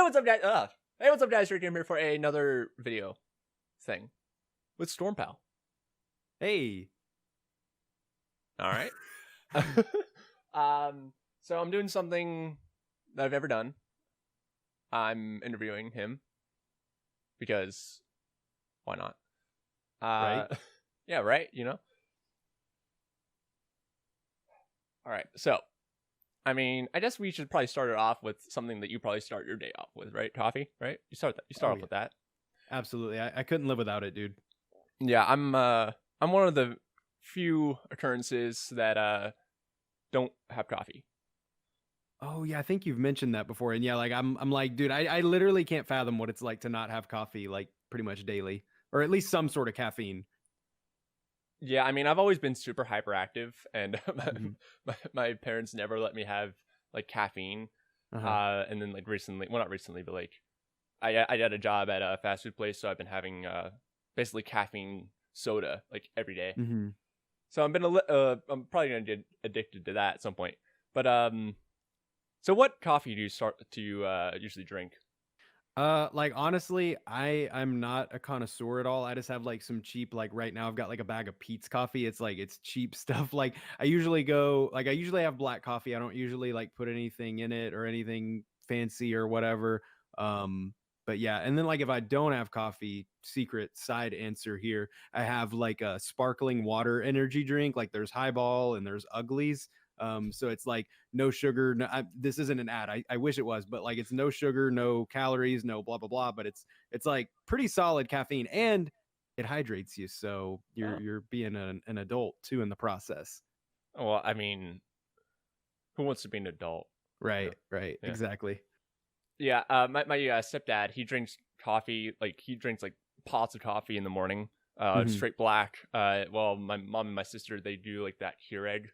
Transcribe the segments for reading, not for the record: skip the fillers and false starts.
what's up, guys? Hey, what's up, guys? Rick here for another video thing with StormPow. Hey. All right. So I'm doing something that I've never done. I'm interviewing him because why not? Right? Yeah, right. All right. So, I mean, I guess we should probably start it off with something that you probably start your day off with, right? Coffee, right? You start off with that. Absolutely. I couldn't live without it, dude. Yeah, I'm one of the few occurrences that don't have coffee. Oh yeah, I think you've mentioned that before. And yeah, like I'm like, dude, I literally can't fathom what it's like to not have coffee like pretty much daily. Or at least some sort of caffeine. Yeah, I mean, I've always been super hyperactive, and my parents never let me have like caffeine. And then like recently, well, not recently, but like I got a job at a fast food place, so I've been having basically caffeine soda like every day. So I'm probably gonna get addicted to that at some point. But so what coffee do you usually drink? Like honestly, I'm not a connoisseur at all. I just have like some cheap, like right now I've got like a bag of Pete's coffee. It's cheap stuff. Like I usually have black coffee. I don't usually like put anything in it or anything fancy or whatever. But yeah, and then like if I don't have coffee, secret side answer here, I have like a sparkling water energy drink. Like there's Highball and there's Uglies. So it's like no sugar. This isn't an ad. I wish it was, but like it's no sugar, no calories, no blah blah blah. But it's like pretty solid caffeine and it hydrates you. So you're being an adult too in the process. Well, I mean, who wants to be an adult? Right, right, yeah. Exactly. Yeah, my stepdad, he drinks coffee, like he drinks like pots of coffee in the morning, straight black. Well, my mom and my sister, they do like that Keurig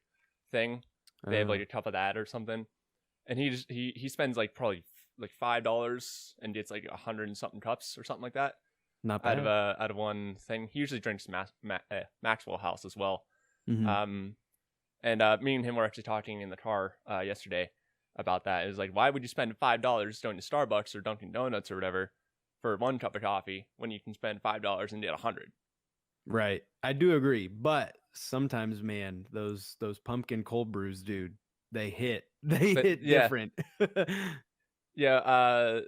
thing. They have like a cup of that or something, and he spends like probably like $5 and gets like 100 and something cups or something like that. Not bad. Out of one thing. He usually drinks Maxwell House as well. And me and him were actually talking in the car yesterday about that. It was like, why would you spend $5 going to Starbucks or Dunkin' Donuts or whatever for one cup of coffee when you can spend $5 and get 100? Right. I do agree, but sometimes, man, those pumpkin cold brews, dude, they hit different. Yeah.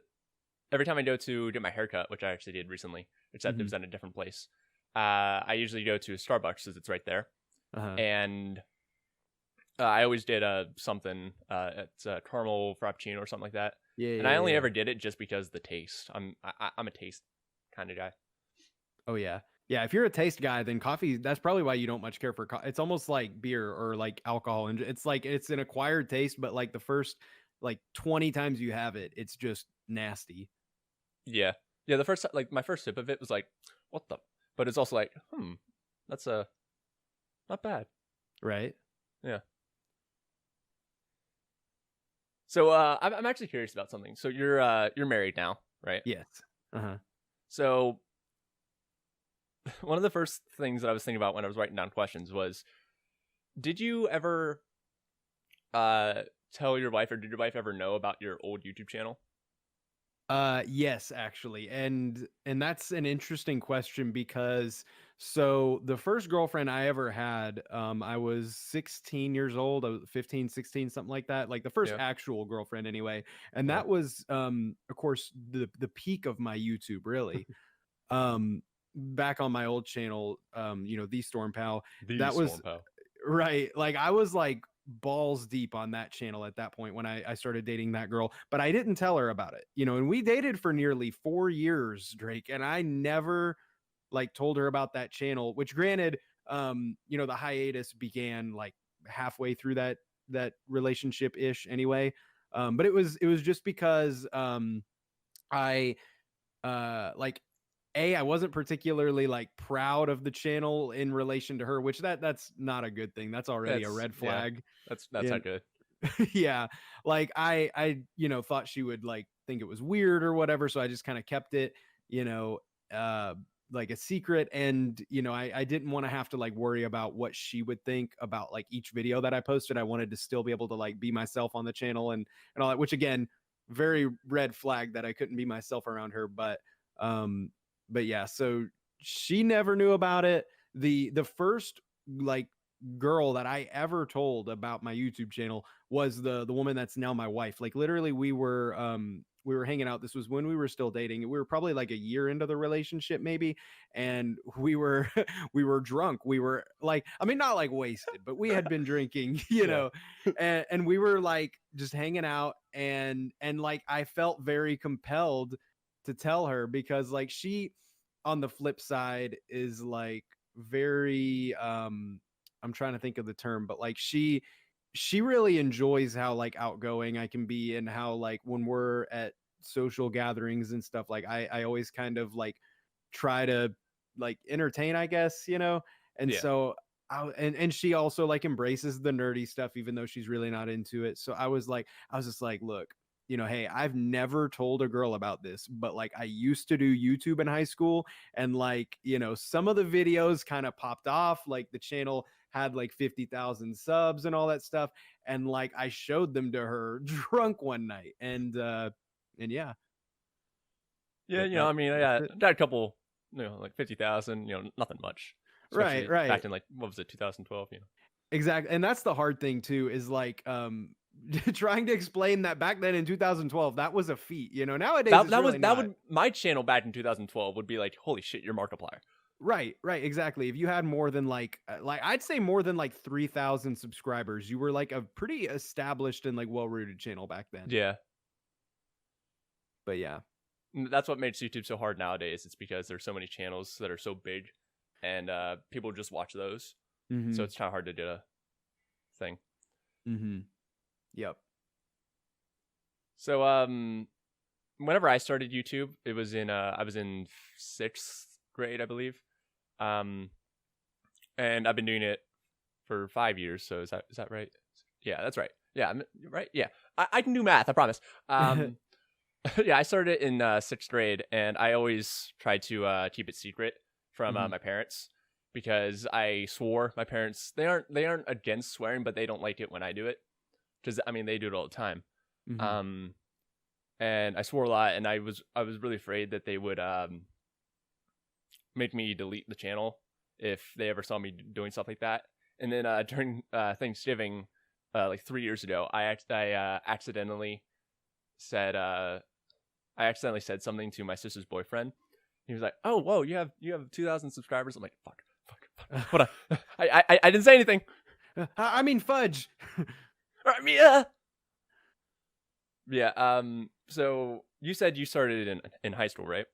Every time I go to get my haircut, which I actually did recently, except it was at a different place, I usually go to Starbucks because it's right there. And I always did something. It's a caramel frappuccino or something like that. And I only ever did it just because of the taste. I'm a taste kind of guy. Oh yeah. Yeah, if you're a taste guy, then coffee, that's probably why you don't much care for coffee. It's almost like beer or like alcohol. And it's like, it's an acquired taste, but like the first like 20 times you have it, it's just nasty. Yeah. Yeah, my first sip of it was like, what the? But it's also like, that's not bad. Right. Yeah. So I'm actually curious about something. So you're married now, right? Yes. So one of the first things that I was thinking about when I was writing down questions was, did you ever tell your wife, or did your wife ever know about your old YouTube channel? Yes, actually. And that's an interesting question because so the first girlfriend I ever had, I was 16 years old, I was 15, 16, something like that. Like the first actual girlfriend anyway. And that was of course the peak of my YouTube, really. Back on my old channel, the StormPow. Right. Like I was like balls deep on that channel at that point when I started dating that girl, but I didn't tell her about it, and we dated for nearly 4 years, Drake, and I never like told her about that channel, which granted, the hiatus began like halfway through that relationship ish anyway. But it was just because I like I wasn't particularly like proud of the channel in relation to her, which that's not a good thing. That's already a red flag. Yeah, that's not good. Yeah. Like I thought she would like think it was weird or whatever. So I just kind of kept it, like a secret. And, I didn't want to have to like worry about what she would think about like each video that I posted. I wanted to still be able to like be myself on the channel and all that, which again, very red flag that I couldn't be myself around her. Um, but yeah, so she never knew about it. The first like girl that I ever told about my YouTube channel was the woman that's now my wife. Like literally we were hanging out. This was when we were still dating. We were probably like a year into the relationship maybe, and we were we were drunk. We were like, I mean, not like wasted, but we had been drinking, you Yeah. know, and we were like just hanging out, and like I felt very compelled to tell her because like she on the flip side is like very I'm trying to think of the term, but like she really enjoys how like outgoing I can be, and how like when we're at social gatherings and stuff, like I always kind of like try to like entertain, I guess, you know. And Yeah. so and she also like embraces the nerdy stuff even though she's really not into it. So I was just like, look, you know, hey, I've never told a girl about this, but like I used to do YouTube in high school, and like, you know, some of the videos kind of popped off, like the channel had like 50,000 subs and all that stuff, and like I showed them to her drunk one night, and yeah, Yeah, that I mean, that's it. I got a couple, like 50,000, nothing much, Right, especially back right. in like what was it, 2012, Exactly. And that's the hard thing too, is like trying to explain that back then in 2012, that was a feat. You know, nowadays That it's that was really that not. would my channel back in 2012 would be like, holy shit, your Markiplier. Right, right, exactly. If you had more than like I'd say more than like 3,000 subscribers, you were like a pretty established and like well-rooted channel back then. Yeah, But yeah. that's what makes YouTube so hard nowadays. It's because there's so many channels that are so big, and people just watch those, so Mhm. it's kind of hard to do a thing. Mhm. Yep. So whenever I started YouTube, it was in I was in 6th grade, I believe. Um, and I've been doing it for 5 years. So is that right? Yeah, that's right. Yeah, right. Yeah, I can do math. I promise. Yeah, I started it in 6th grade, and I always tried to keep it secret from Mhm. my parents because I swore. My parents they aren't against swearing, but they don't like it when I do it because I mean they do it all the time. Mhm. Um, and I swore a lot, and I was really afraid that they would make me delete the channel if they ever saw me doing stuff like that. And then during Thanksgiving, like 3 years ago, I said accidentally said something to my sister's boyfriend. He was like, "Oh, whoa, you have 2,000 subscribers." I'm like, fuck. What? I didn't say anything. I mean fudge. Yeah. Yeah. So you said you started in high school, right?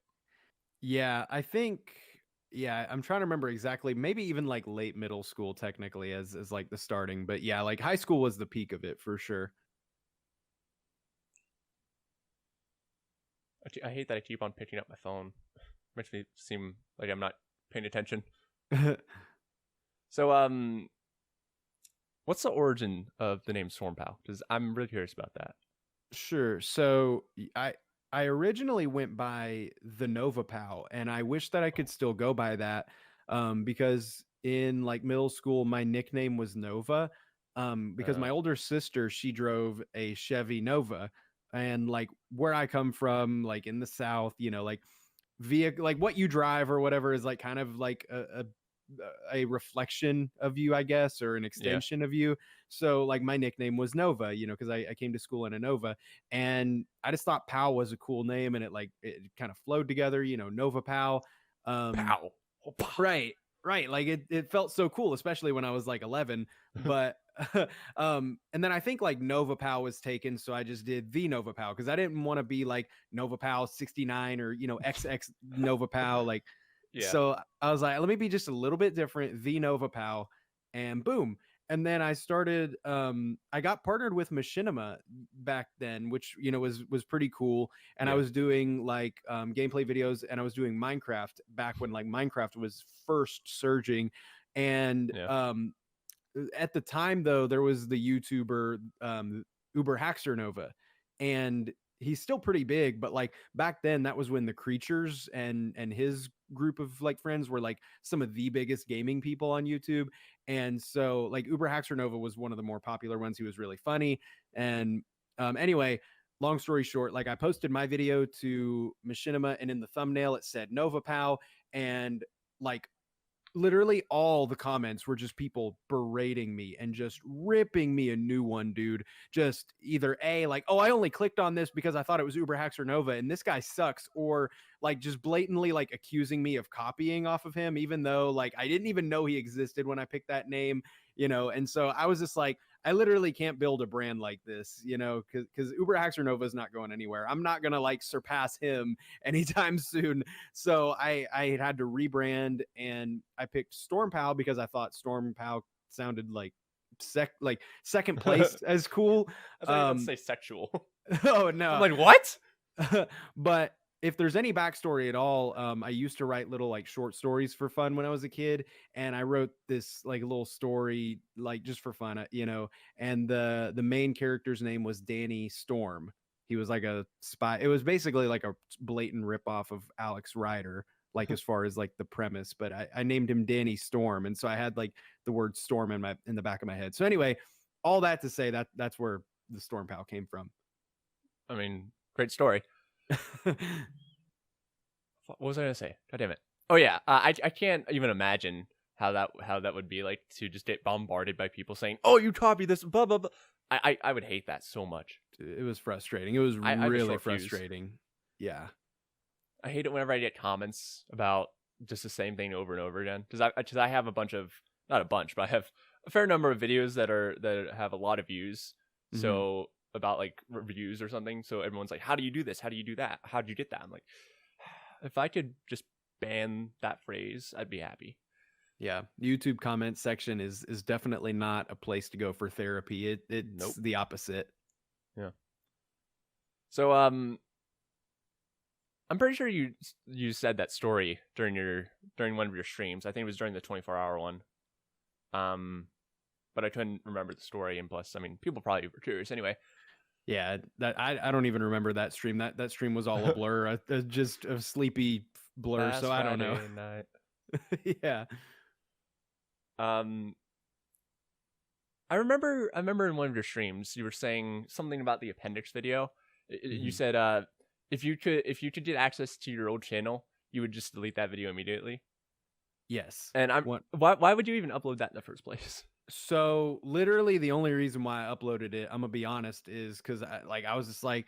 Yeah, I think yeah, I'm trying to remember exactly. Maybe even like late middle school technically as like the starting, but yeah, like high school was the peak of it for sure. I hate that I keep on picking up my phone. Makes me seem like I'm not paying attention. So what's the origin of the name StormPow? Because I'm really curious about that. Sure. So I originally went by the Nova Pow, and I wish that I could still go by that, because in like middle school my nickname was Nova, because my Uh, older sister, she drove a Chevy Nova, and like where I come from, like in the South, you know, like vehicle, like what you drive or whatever is like kind of like a reflection of you, I guess, or an yeah, extension of you. So like my nickname was Nova, you know, because I came to school in a Nova, and I just thought Pow was a cool name, and it kind of flowed together, you know, Nova Pow. Um, pow, oh, pow. Right, right. Like it felt so cool, especially when I was like 11. But and then I think like Nova Pow was taken, so I just did the Nova Pow because I didn't want to be like Nova Pow 69 or you know XX Nova Pow. Like Yeah, so I was like, let me be just a little bit different, the Nova Pow, and boom. And then I started I got partnered with Machinima back then, which you know was pretty cool. And I yeah, was doing like gameplay videos, and I was doing Minecraft back when like Minecraft was first surging. And yeah. at the time though, there was the YouTuber Uber Hackster Nova, and he's still pretty big, but like back then that was when the creatures and his group of like friends were like some of the biggest gaming people on YouTube. And so like Uber Hackster Nova was one of the more popular ones. He was really funny. And anyway, long story short, like I posted my video to Machinima, and in the thumbnail it said NovaPow, and like literally all the comments were just people berating me and just ripping me a new one, dude. Just either A, like, oh, I only clicked on this because I thought it was Uber Hacks or Nova, and this guy sucks, or like just blatantly like accusing me of copying off of him, even though like I didn't even know he existed when I picked that name, you know. And so I was just like, I literally can't build a brand like this, you know, because Uber Hacks or Nova is not going anywhere. I'm not gonna like surpass him anytime soon. So I had to rebrand, and I picked StormPow because I thought StormPow sounded like second place as cool. I thought you were about to say sexual. Oh no. I'm like, what? But if there's any backstory at all, I used to write little like short stories for fun when I was a kid, and I wrote this like little story like just for fun, you know. And the main character's name was Danny Storm. He was like a spy. It was basically like a blatant ripoff of Alex Rider, like as far as like the premise. But I named him Danny Storm, and so I had like the word storm in the back of my head. So anyway, all that to say that that's where the Storm Pal came from. I mean, great story. What was I gonna say? God damn it! Oh yeah, I can't even imagine how that would be like to just get bombarded by people saying, "Oh, you copied this," blah blah blah. I would hate that so much. It was frustrating. It was really frustrating. Yeah, I hate it whenever I get comments about just the same thing over and over again. Because I have a bunch of, not a bunch, but I have a fair number of videos that have a lot of views. Mm-hmm. So about like reviews or something. So everyone's like, "How do you do this? How do you do that? How do you get that?" I'm like, if I could just ban that phrase, I'd be happy. Yeah, YouTube comment section is definitely not a place to go for therapy. It's the opposite. Yeah. So I'm pretty sure you said that story during one of your streams. I think it was during the 24-hour one. But I couldn't remember the story, and plus, I mean, people probably were curious anyway. Yeah, that I don't even remember that stream. That stream was all a blur, just a sleepy blur. Last so I don't know. Night. Yeah. I remember in one of your streams you were saying something about the appendix video. Mm-hmm. You said if you could get access to your old channel, you would just delete that video immediately. Yes. And why would you even upload that in the first place? So literally the only reason why I uploaded it, I'm gonna be honest, is because I was just like,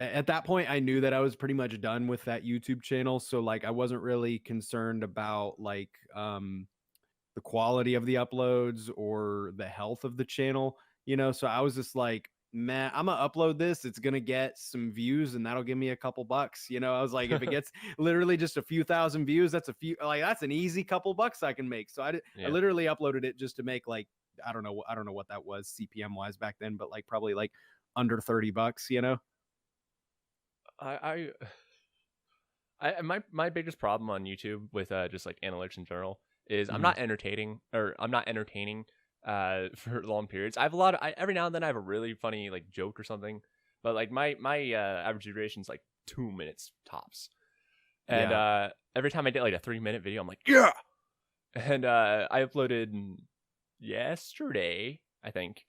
at that point I knew that I was pretty much done with that YouTube channel. So like I wasn't really concerned about like the quality of the uploads or the health of the channel, you know. So I was just like, man, I'm gonna upload this, it's gonna get some views and that'll give me a couple bucks, you know. I was like, if it gets literally just a few thousand views, that's that's an easy couple bucks I can make. So I literally uploaded it just to make like, I don't know what that was CPM wise back then, but like probably like under $30, you know. My biggest problem on YouTube with just like analytics in general is I'm not entertaining for long periods. I have every now and then I have a really funny like joke or something, but like my average duration is like 2 minutes tops. And every time I get like a 3-minute video, I'm like, yeah. And I uploaded yesterday, I think,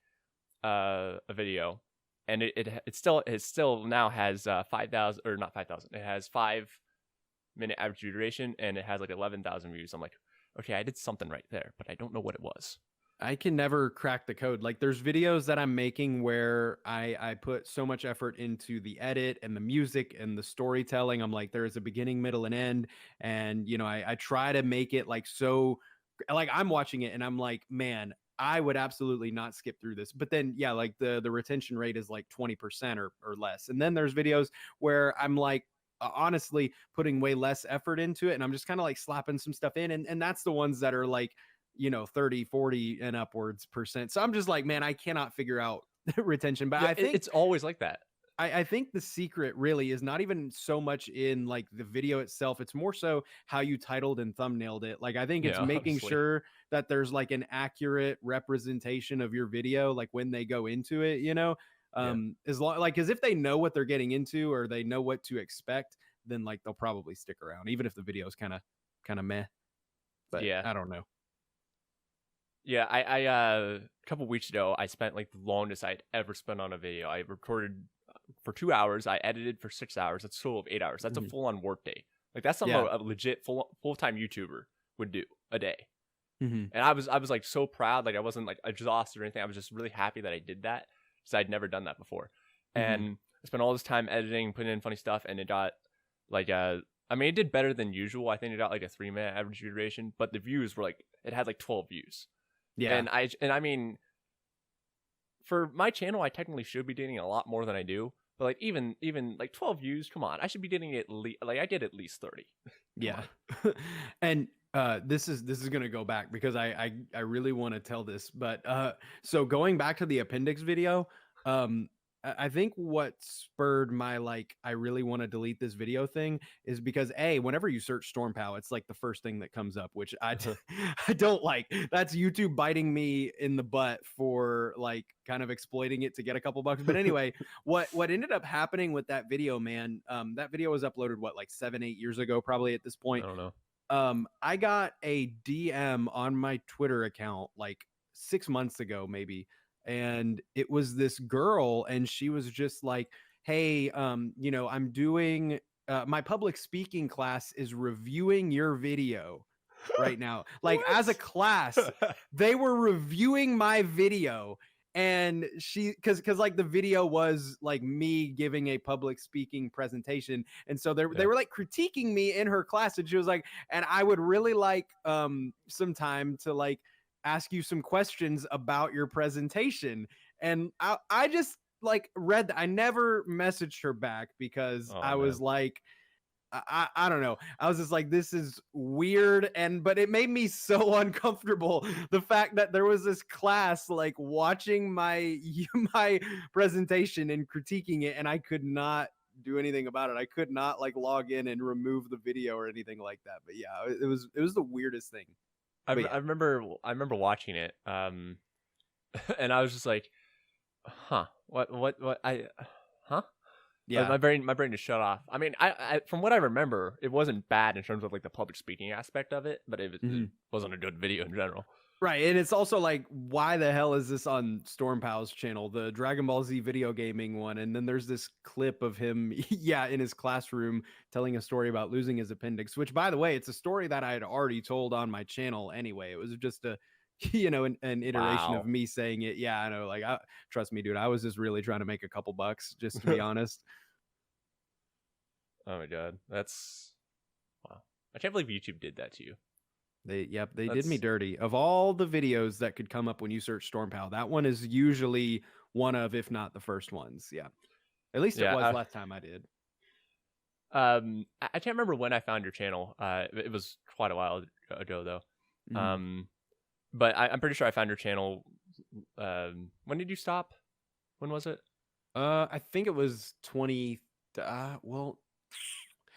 a video, and it still now has 5,000, or not 5,000. It has 5-minute average duration, and it has like 11,000 views. I'm like, okay, I did something right there, but I don't know what it was. I can never crack the code. Like there's videos that I'm making where I put so much effort into the edit and the music and the storytelling. I'm like, there is a beginning, middle, and end. And, you know, I try to make it like, so like I'm watching it and I'm like, man, I would absolutely not skip through this. But then, yeah, like the retention rate is like 20% or less. And then there's videos where I'm like, honestly putting way less effort into it, and I'm just kind of like slapping some stuff in, and that's the ones that are like, you know, 30, 40 and upwards percent. So I'm just like, man, I cannot figure out retention. But yeah, I think it's always like that. I think the secret really is not even so much in like the video itself. It's more so how you titled and thumbnailed it. Like I think it's making sure that there's like an accurate representation of your video, like when they go into it, you know. As long like, because if they know what they're getting into or they know what to expect, then like they'll probably stick around, even if the video is kind of meh. But yeah, I don't know. Yeah, I a couple weeks ago I spent like the longest I'd ever spent on a video. I recorded for 2 hours. I edited for 6 hours. That's a total of 8 hours. That's a full on work day. Like that's something Yeah. a legit full time YouTuber would do a day. Mm-hmm. And I was like so proud. Like I wasn't like exhausted or anything. I was just really happy that I did that because I'd never done that before. And I spent all this time editing, putting in funny stuff, and it got like I mean, it did better than usual. I think it got like a 3-minute average view duration, but the views were like it had like 12 views. Yeah. And I mean, for my channel, I technically should be getting a lot more than I do. But like even like 12 views, come on, I should be getting at least like I did at least 30. Yeah. And this is gonna go back because I really want to tell this, but so going back to the appendix video, I think what spurred my like I really want to delete this video thing is because whenever you search StormPow, it's like the first thing that comes up, which I don't like. That's YouTube biting me in the butt for like kind of exploiting it to get a couple bucks. But anyway, what ended up happening with that video, man, that video was uploaded what, like 7-8 years ago probably at this point. I don't know. I got a DM on my Twitter account like 6 months ago, maybe. And it was this girl, and she was just like, hey, I'm doing my public speaking class is reviewing your video right now. Like as a class, they were reviewing my video. And she because like the video was like me giving a public speaking presentation, and so they were like critiquing me in her class, and she was like, and I would really like some time to like ask you some questions about your presentation. And I just like read I never messaged her back because I was like, I don't know. I was just like, this is weird. But it made me so uncomfortable. The fact that there was this class like watching my presentation and critiquing it, and I could not do anything about it. I could not like log in and remove the video or anything like that. But yeah, it was the weirdest thing. I remember watching it. And I was just like, huh, what huh? Yeah, my brain just shut off. I mean, I from what I remember, it wasn't bad in terms of like the public speaking aspect of it, but it wasn't a good video in general. Right, and it's also like, why the hell is this on StormPow's channel, the Dragon Ball Z video gaming one? And then there's this clip of him, in his classroom telling a story about losing his appendix. Which, by the way, it's a story that I had already told on my channel anyway. It was just a an iteration of me saying it. Yeah, I know. Like, trust me, dude. I was just really trying to make a couple bucks, just to be honest. Oh my god, that's wow! I can't believe YouTube did that to you. They did me dirty. Of all the videos that could come up when you search StormPow, that one is usually one of, if not the first ones. Yeah, at least it was last time I did. I can't remember when I found your channel. It was quite a while ago though. But I'm pretty sure I found your channel. When did you stop? When was it? I think it was 20. Well,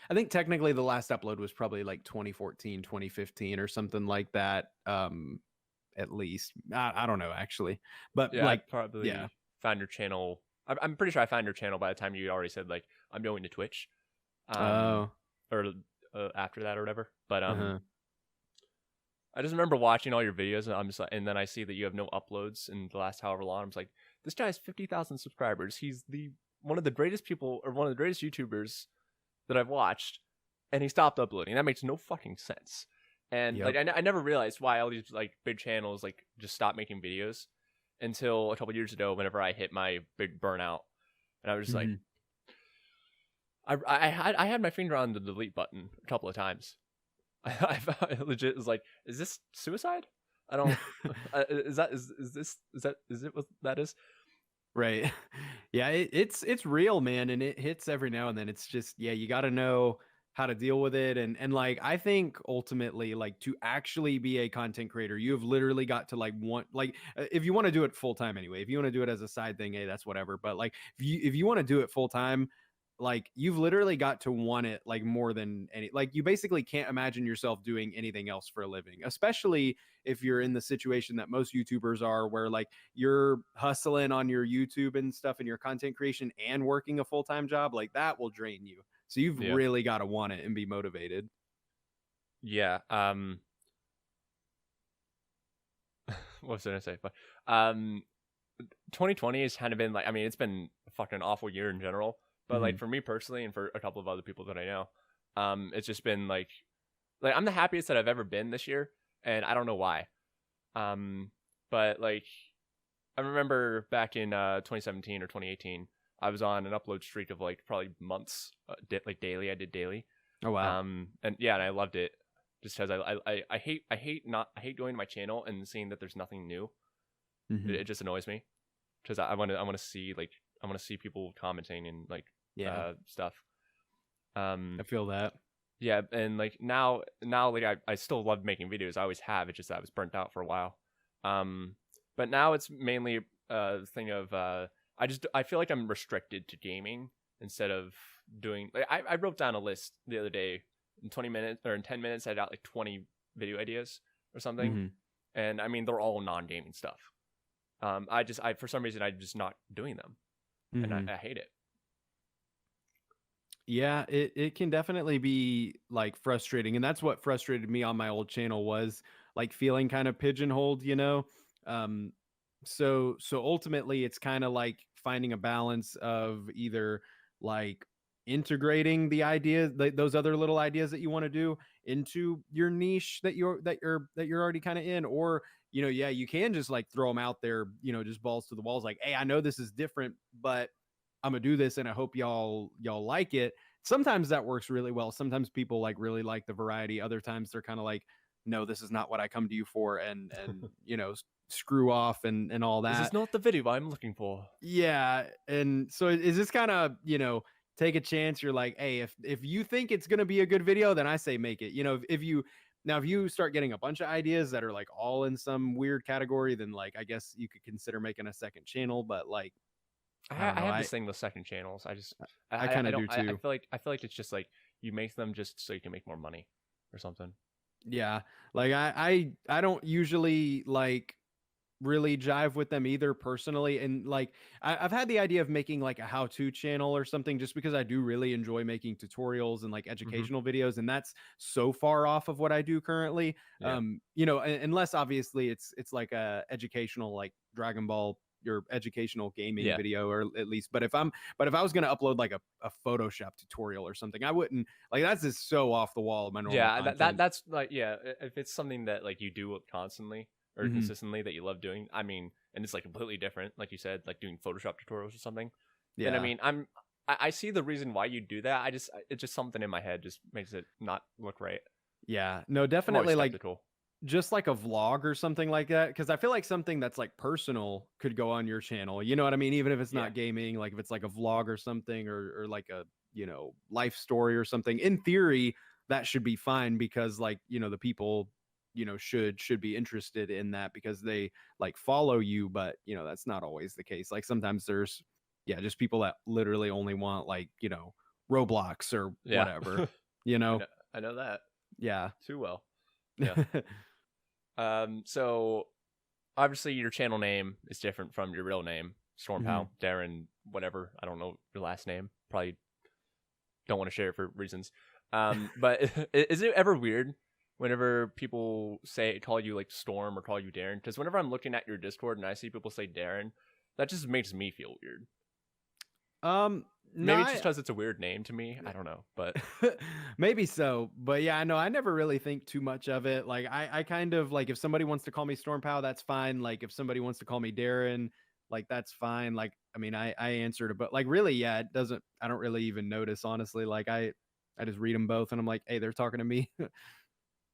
I think technically the last upload was probably like 2014, 2015 or something like that. At least I don't know actually, but yeah, like probably found your channel. I'm pretty sure I found your channel by the time you already said like I'm going to Twitch. Or after that or whatever. But I just remember watching all your videos, and I'm just like, and then I see that you have no uploads in the last however long. I'm just like, this guy has 50,000 subscribers. He's one of the greatest people, or one of the greatest YouTubers that I've watched, and he stopped uploading. That makes no fucking sense. And like, I never realized why all these like big channels like just stopped making videos until a couple years ago, whenever I hit my big burnout, and I was just like, I had my finger on the delete button a couple of times. I legit was like, is this suicide? I don't. Is it what that is? Right. Yeah, it's real, man, and it hits every now and then. It's just you got to know how to deal with it, and like I think ultimately, like to actually be a content creator, you have literally got to like if you want to do it full time anyway. If you want to do it as a side thing, hey, that's whatever. But like if you want to do it full time, like you've literally got to want it like more than any, like you basically can't imagine yourself doing anything else for a living, especially if you're in the situation that most YouTubers are, where like you're hustling on your YouTube and stuff and your content creation and working a full-time job. Like that will drain you. So you've really got to want it and be motivated. Yeah. What was I gonna say? But 2020 has kind of been like, I mean, it's been a fucking awful year in general, but like Mhm. for me personally and for a couple of other people that I know, it's just been like I'm the happiest that I've ever been this year, and I don't know why. Um, but like I remember back in 2017 or 2018, I was on an upload streak of like probably months, like daily. I did daily. Oh wow. And yeah, and I loved it just because I hate going to my channel and seeing that there's nothing new. It Mhm. just annoys me because I want to see like I want to see people commenting and like Yeah, stuff. I Um, feel that. yeah, and like now like I still love making videos. I always have. It's just that I was burnt out for a while. Um, but now it's mainly a thing of I feel like I'm restricted to gaming instead of doing. Like, I wrote down a list the other day in 20 minutes or in 10 minutes. I got like 20 video ideas or something, Mhm. and I mean they're all non-gaming stuff. I for some reason I'm just not doing them, and Mhm. I hate it. Yeah, it can definitely be like frustrating, and that's what frustrated me on my old channel was like feeling kind of pigeonholed, you know. Um, so ultimately, it's kind of like finding a balance of either like integrating the ideas, those other little ideas that you want to do into your niche that you're already kind of in, or yeah, you can just like throw them out there, just balls to the walls, like, hey, I know this is different, but I'm gonna do this, and I hope y'all like it. Sometimes that works really well. Sometimes people like really like the variety. Other times they're kind of like, no, this is not what I come to you for, and screw off and all This is that. not the video I'm looking for. Yeah, and so is this kind of take a chance? You're like, hey, if you think it's gonna be a good video, then I say make it. If you start getting a bunch of ideas that are like all in some weird category, then like I guess you could consider making a second channel. But like I don't I know, have I this thing with second channels. I just I I kind of don't do too. I feel like it's just like you make them just so you can make more money or something. Yeah. Like I don't usually like really jive with them either personally. And like I've had the idea of making like a how-to channel or something just because I do really enjoy making tutorials and like Hmm. educational videos. And that's so far off of what I do currently. Yeah. Unless obviously it's like a educational like Dragon Ball your educational gaming Yeah. video or at least but if I was going to upload like a Photoshop tutorial or something, I wouldn't like that's just so off the wall of my normal Yeah, content. that's like yeah, if it's something that like you do constantly or Hmm. consistently that you love doing, I mean, and it's like completely different, like you said, like doing Photoshop tutorials or something, then I Yeah. mean, I see the reason why you do that. It's just something in my head just makes it not look right. Yeah. No, I'm always definitely like skeptical. just like a vlog or something like that, because I feel like something that's like personal could go on your channel, you know what I mean, even if it's Yeah. not gaming, like if it's like a vlog or something, or like a life story or something, in theory that should be fine, because like the people should be interested in that because they like follow you, but that's not always the case. Like sometimes there's just people that literally only want like Roblox or Yeah. whatever, you know. I know that Yeah. too well. Yeah. So obviously your channel name is different from your real name, Mhm. StormPow, Darren, whatever. I don't know your last name. Probably don't want to share it for reasons. But is it ever weird whenever people call you like Storm or call you Darren? Because whenever I'm looking at your Discord and I see people say Darren, that just makes me feel weird. No, Maybe it's just because it's a weird name to me. I don't know, but maybe so, but yeah, no, I never really think too much of it. Like, I kind of like if somebody wants to call me StormPow, that's fine. Like, if somebody wants to call me Darren, like that's fine. Like, I mean, I answered it, but like, really, yeah, it doesn't. I don't really even notice, honestly. Like, I just read them both, and I'm like, hey, they're talking to me.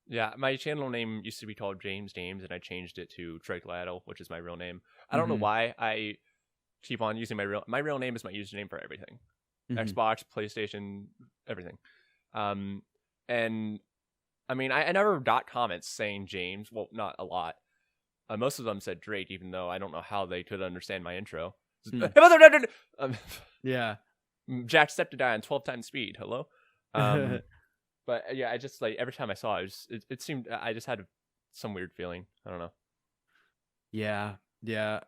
yeah, my channel name used to be called James Dames, and I changed it to Lytle, which is my real name. I don't know Hmm. why I keep on using my real name is my username for everything. Hmm. Xbox, PlayStation, everything. Um, and I mean, I never got comments saying James. Well, not a lot. Most of them said Drake, even though I don't know how they could understand my intro. Hmm. Um, Yeah. Jack Septidine on 12 times speed. Hello. Um, but yeah, I just like every time I saw it, it seemed I just had some weird feeling. I don't know. Yeah. Yeah.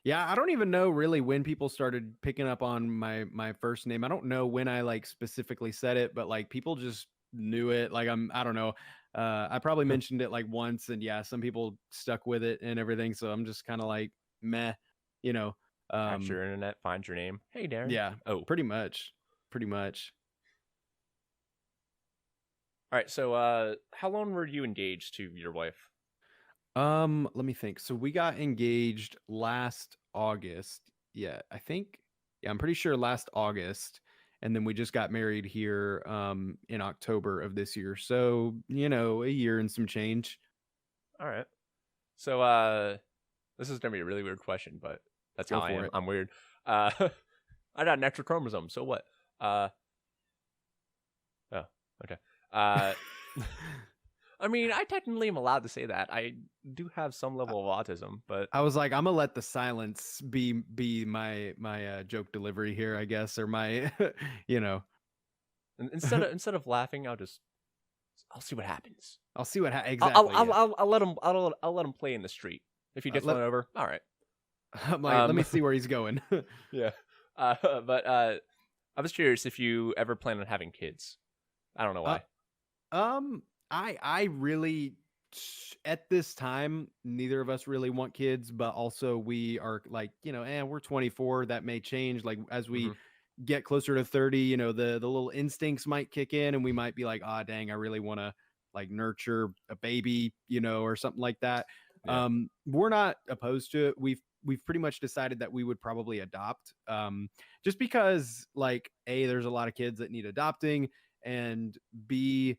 Yeah, I don't even know really when people started picking up on my first name. I don't know when I like specifically said it, but like people just knew it. Like I don't know. I probably mentioned it like once, and yeah, some people stuck with it and everything. So I'm just kind of like meh, you know. Catch your internet, find your name. Hey, Darren. Yeah, Oh, pretty much, pretty much. all right. So, how long were you engaged to your wife? Let me think. So we got engaged last August. Yeah, I think. Yeah, I'm pretty sure last August, and then we just got married here in October of this year. So, a year and some change. All right. So, this is gonna be a really weird question, but that's how Go I for am. it. I'm weird. Uh, I got an extra chromosome. So what? Oh, okay. Uh, I mean, I technically am allowed to say that. I do have some level of autism, but I was like, I'm gonna let the silence be my joke delivery here, I guess, or my, you know, instead of laughing, I'll see what happens. I'll see what I'll exactly. Yeah. I'll let him I'll let him play in the street. If he gets Let run over, all right. I'm like, let me Um, see where he's going. yeah. But I was curious if you ever plan on having kids. I don't know uh, why. Um, I really at this time neither of us really want kids, but also we are like, we're 24, that may change like as we Hmm. get closer to 30, the little instincts might kick in and we might be like, "Ah, dang, I really want to like nurture a baby, or something like that." Yeah. We're not opposed to it. We've pretty much decided that we would probably adopt just because like A, there's a lot of kids that need adopting, and B,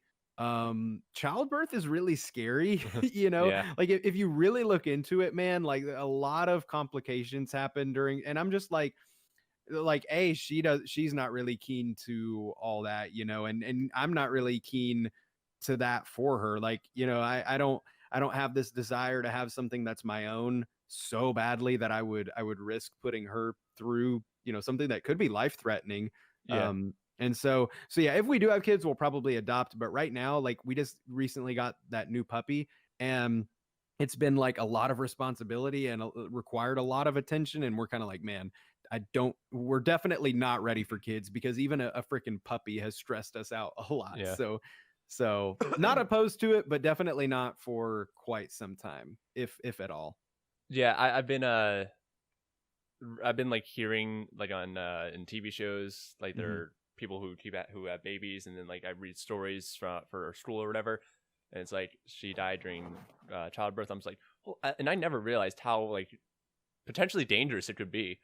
childbirth is really scary. Yeah. Like if you really look into it, man, like a lot of complications happen during, and I'm just like A, she's not really keen to all that, and I'm not really keen to that for her. Like, I don't have this desire to have something that's my own so badly that I would risk putting her through, something that could be life threatening. Yeah. And so yeah, if we do have kids, we'll probably adopt. But right now, like we just recently got that new puppy, and it's been like a lot of responsibility and required a lot of attention. And we're kind of like, man, we're definitely not ready for kids because even a freaking puppy has stressed us out a lot. Yeah. So not opposed to it, but definitely not for quite some time, if at all. Yeah. I've been like hearing like on in TV shows like there Hmm. are people who have babies, and then like I read stories for school or whatever, and it's like she died during childbirth. I'm just like, well, and I never realized how like potentially dangerous it could be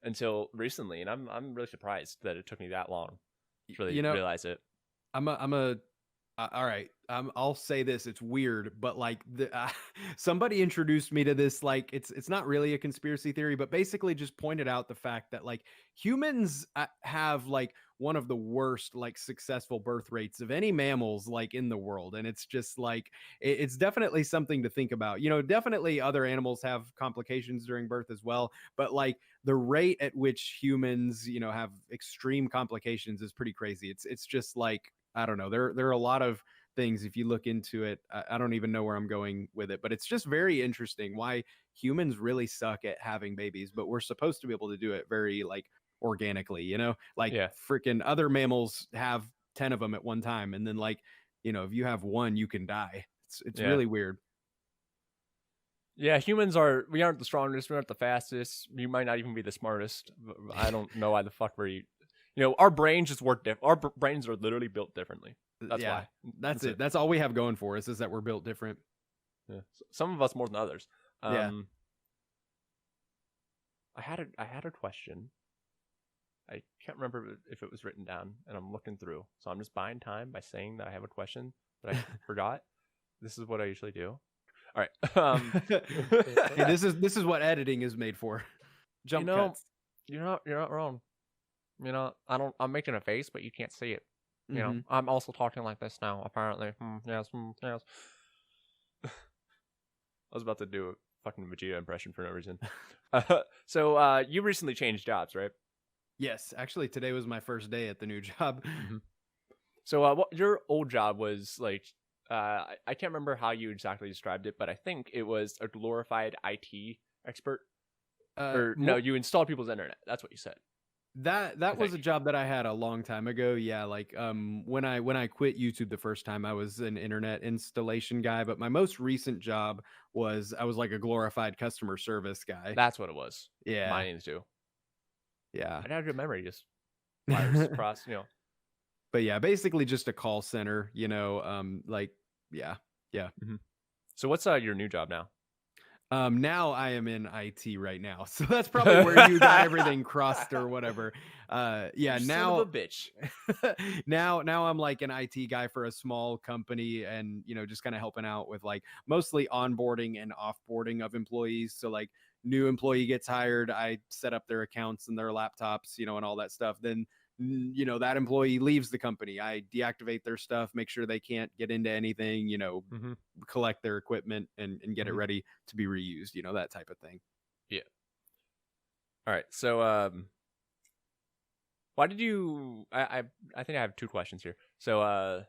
until recently, and I'm really surprised that it took me that long to really You know, realize it. I'm a all right. I'll say this. It's weird, but like somebody introduced me to this. Like, it's not really a conspiracy theory, but basically just pointed out the fact that like humans have like one of the worst like successful birth rates of any mammals like in the world, and it's just like it's definitely something to think about. Definitely other animals have complications during birth as well, but like the rate at which humans have extreme complications is pretty crazy. It's just like I don't know. There are a lot of things if you look into it. I don't even know where I'm going with it, but it's just very interesting why humans really suck at having babies, but we're supposed to be able to do it very like organically, like Yeah, freaking other mammals have 10 of them at one time, and then like, if you have one, you can die. It's yeah, really weird. yeah. We aren't the strongest, we aren't the fastest. You might not even be the smartest. I don't know why the fuck our brains just work different. Our brains are literally built differently. That's Yeah, why. that's it. That's all we have going for us is that we're built different. Yeah. Some of us more than others. Yeah. Um, I had a question. I can't remember if it was written down, and I'm looking through. So I'm just buying time by saying that I have a question that I forgot. This is what I usually do. All right. Hey, this is what editing is made for. you Jump know, cuts. you're not wrong. I'm making a face, but you can't see it. Hmm. I'm also talking like this now. Apparently, yes, yes. I was about to do a fucking Vegeta impression for no reason. So you recently changed jobs, right? Yes, actually, today was my first day at the new job. Mm-hmm. So what your old job was like? I can't remember how you exactly described it, but I think it was a glorified IT expert. Or no, More, you installed people's internet. That's what you said. That was a job that I had a long time ago. Yeah, like when I quit YouTube the first time, I was an internet installation guy, but my most recent job was I was like a glorified customer service guy. That's what it was. Yeah. Mine is too. Yeah. I had a good memory, just wires across, But yeah, basically just a call center, like yeah. Yeah. Mm-hmm. So what's your new job now? Now I am in IT right now. So that's probably where you got everything crossed or whatever. Yeah, you son of a bitch. now I'm like an IT guy for a small company and just kind of helping out with like mostly onboarding and offboarding of employees. So like new employee gets hired, I set up their accounts and their laptops, and all that stuff. Then that employee leaves the company, I deactivate their stuff, make sure they can't get into anything, Mm-hmm. collect their equipment and get it Mm-hmm. ready to be reused, that type of thing. Yeah. All right. So why did you I think I have two questions here. So I'm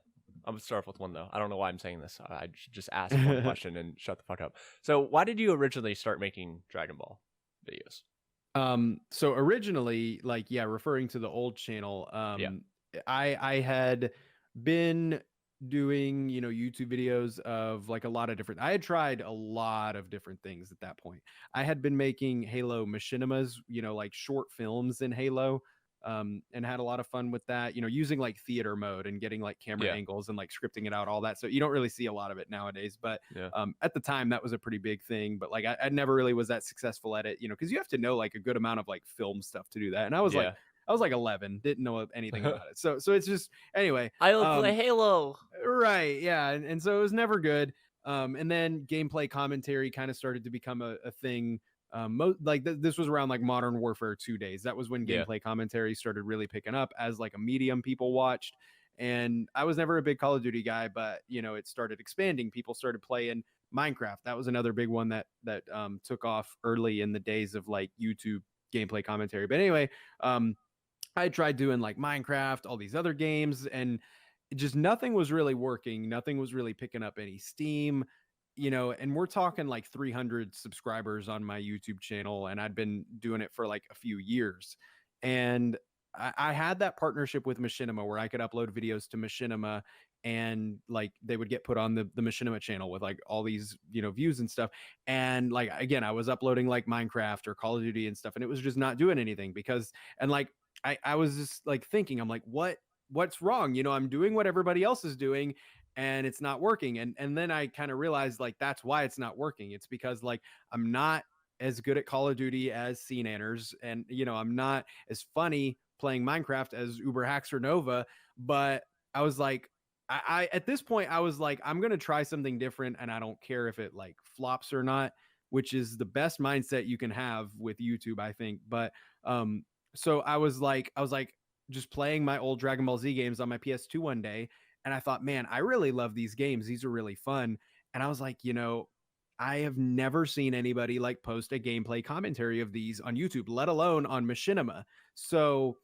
gonna start off with one though. I don't know why I'm saying this. I should just ask one question and shut the fuck up. So why did you originally start making Dragon Ball videos? So originally, like, yeah, referring to the old channel, Yeah. I had been doing, YouTube videos of like a lot of different, I had tried a lot of different things at that point. I had been making Halo machinimas, like short films in Halo, and had a lot of fun with that, using like theater mode and getting like camera Yeah. angles and like scripting it out, all that. So you don't really see a lot of it nowadays, but Yeah. at the time that was a pretty big thing. But like I never really was that successful at it, because you have to know like a good amount of like film stuff to do that. And I was Yeah. 11, didn't know anything about it. So it's just anyway. I'll play Halo. Right, yeah, and so it was never good. And then gameplay commentary kind of started to become a thing. This was around like Modern Warfare 2 days. That was when Yeah. gameplay commentary started really picking up as like a medium people watched. And I was never a big Call of Duty guy, but it started expanding. People started playing Minecraft. That was another big one that took off early in the days of like YouTube gameplay commentary. But anyway, I tried doing like Minecraft, all these other games, and just nothing was really working. Nothing was really picking up any steam, and we're talking like 300 subscribers on my YouTube channel, and I'd been doing it for like a few years. And I had that partnership with Machinima where I could upload videos to Machinima and like they would get put on the Machinima channel with like all these, views and stuff. And like, again, I was uploading like Minecraft or Call of Duty and stuff, and it was just not doing anything because, and like, I was just like thinking, I'm like, what's wrong? I'm doing what everybody else is doing and it's not working. And then I kind of realized like that's why it's not working. It's because like I'm not as good at Call of Duty as CNanners, and I'm not as funny playing Minecraft as Uber Hacks or Nova. But I was like, I at this point I was like, I'm gonna try something different, and I don't care if it like flops or not, which is the best mindset you can have with YouTube, I think. But so I was like just playing my old Dragon Ball Z games on my PS2 one day, and I thought, man, I really love these games. These are really fun. And I was like, I have never seen anybody like post a gameplay commentary of these on YouTube, let alone on Machinima. So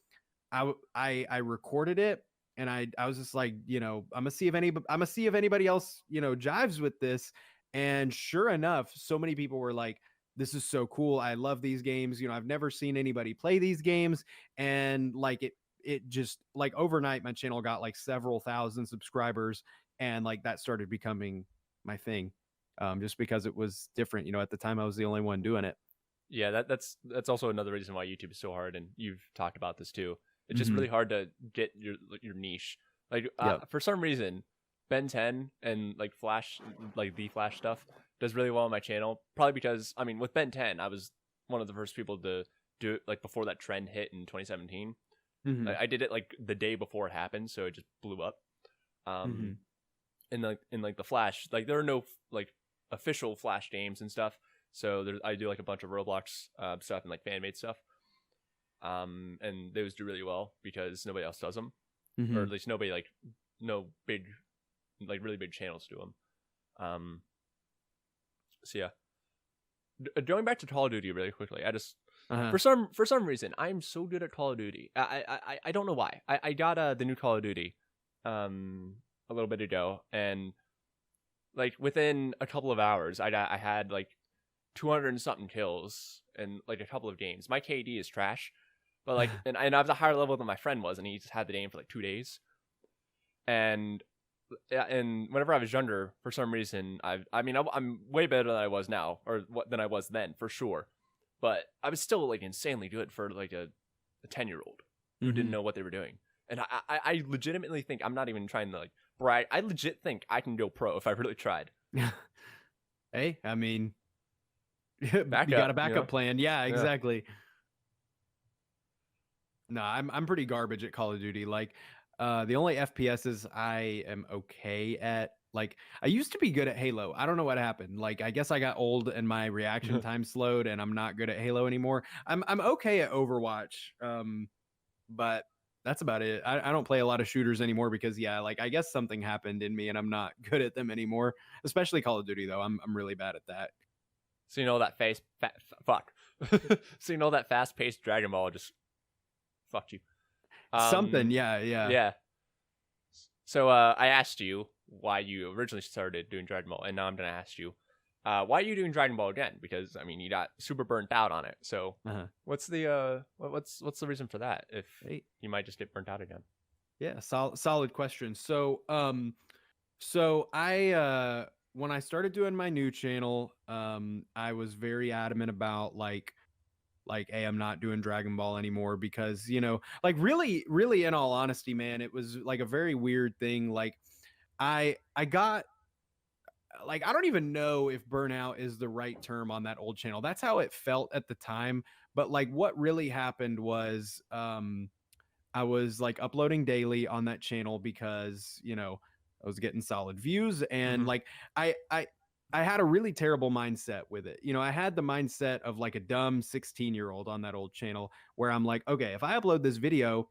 I recorded it, and I was just like, I'm gonna see if anybody else, jives with this. And sure enough, so many people were like, this is so cool. I love these games. I've never seen anybody play these games. And like it just like overnight, my channel got like several thousand subscribers, and like that started becoming my thing. Just because it was different. At the time I was the only one doing it. Yeah, that's also another reason why YouTube is so hard, and you've talked about this too. It's just Mhm. really hard to get your niche. Like Yep. for some reason, Ben 10 and like Flash, like the Flash stuff, does really well on my channel. Probably because I mean, with Ben 10, I was one of the first people to do it like before that trend hit in 2017. Mhm. I did it like the day before it happened, so it just blew up. Mhm. In like the Flash, like there are no like official Flash games and stuff. So I do like a bunch of Roblox stuff and like fan made stuff. And those do really well because nobody else does them, or at Mhm. least nobody like no big like really big channels do them. So yeah, going back to Call of Duty really quickly, I just Uh-huh. for some reason I'm so good at Call of Duty. I don't know why. I got the new Call of Duty a little bit ago, and like within a couple of hours I had like 200 and something kills in like a couple of games. My KD is trash, But like, and I was a higher level than my friend was, and he just had the name for like 2 days. And and whenever I was younger, for some reason, I'm way better than I was now, or than I was then for sure. But I was still like insanely good for like a 10-year-old who didn't know what they were doing. And I legitimately think, I'm not even trying to like brag, I legit think I can go pro if I really tried. Hey, I mean, Backup, you got a backup plan. Yeah, Yeah. exactly. No, I'm pretty garbage at Call of Duty. Like, the only FPSs I am okay at, like, I used to be good at Halo. I don't know what happened. Like, I guess I got old and my reaction time slowed, and I'm not good at Halo anymore. I'm okay at Overwatch, but that's about it. I don't play a lot of shooters anymore because, yeah, like, I guess something happened in me and I'm not good at them anymore. Especially Call of Duty though. I'm really bad at that. So you know that fuck. So you know that fast-paced Dragon Ball just fucked you. Something, yeah. Yeah. So I asked you why you originally started doing Dragon Ball, and now I'm gonna ask you, why are you doing Dragon Ball again? Because I mean, you got super burnt out on it. So what's the what's the reason for that? If you might just get burnt out again. Yeah, solid question. So so I when I started doing my new channel, I was very adamant about like, hey, I'm not doing Dragon Ball anymore because, you know, like, really in all honesty, man, it was like a very weird thing. Like, I got, like, I don't even know if burnout is the right term on that old channel. That's how it felt at the time. But like, what really happened was, I was like uploading daily on that channel because, you know, I was getting solid views, and like, I I I had a really terrible mindset with it. You know, I had the mindset of like a dumb 16-year-old on that old channel where I'm like, okay, if I upload this video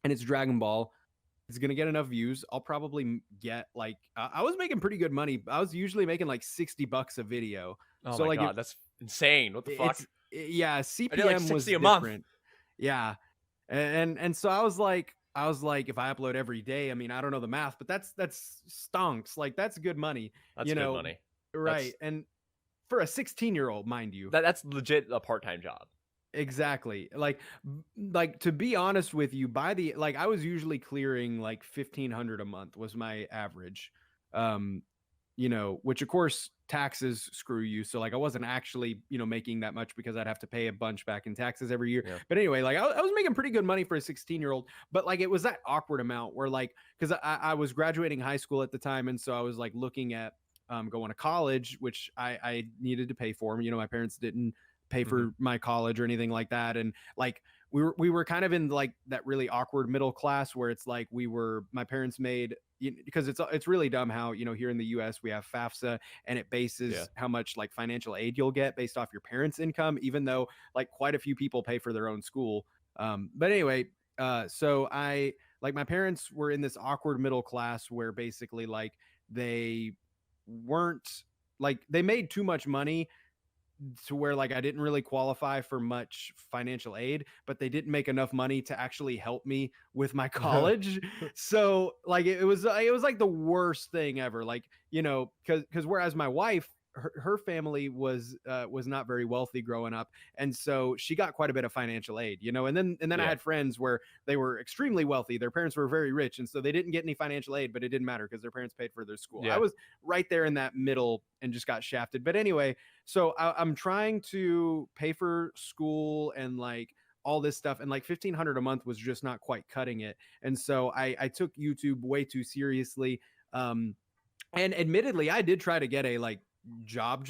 and it's Dragon Ball, it's gonna get enough views. I'll probably get like, I was making pretty good money. I was usually making like $60 a video. Oh So my like, god, that's insane! What the fuck? Yeah, I did like CPM was 60 a month. different. Yeah, and so I was like, if I upload every day, I mean, I don't know the math, but that's stonks. Like, that's good money. That's You good know, money. right? And for a 16-year-old, mind you. That's legit a part-time job. Exactly. Like, to be honest with you, by the, like, I was usually clearing like 1,500 a month was my average. Um, you know, which of course taxes screw you. So like, I wasn't actually, you know, making that much because I'd have to pay a bunch back in taxes every year. Yeah. But anyway, like, I was making pretty good money for a 16-year-old, but like, it was that awkward amount where like, because I was graduating high school at the time, and so I was like looking at going to college, which I needed to pay for. You know, my parents didn't pay for my college or anything like that, and like, we were kind of in like that really awkward middle class where it's like, my parents made, because it's really dumb how, you know, here in the US we have FAFSA, and it bases how much like financial aid you'll get based off your parents' income, even though like quite a few people pay for their own school. But anyway, so I, like, my parents were in this awkward middle class where basically like they weren't, like, they made too much money to where like I didn't really qualify for much financial aid, but they didn't make enough money to actually help me with my college. So like, it was like the worst thing ever. Like, you know, because whereas my wife, her family was not very wealthy growing up, and so she got quite a bit of financial aid, you know. And then I had friends where they were extremely wealthy, their parents were very rich, and so they didn't get any financial aid, but it didn't matter because their parents paid for their school. I was right there in that middle and just got shafted. But anyway, so I'm trying to pay for school and like all this stuff, and like 1,500 a month was just not quite cutting it. And so I took YouTube way too seriously. And admittedly, I did try to get a like job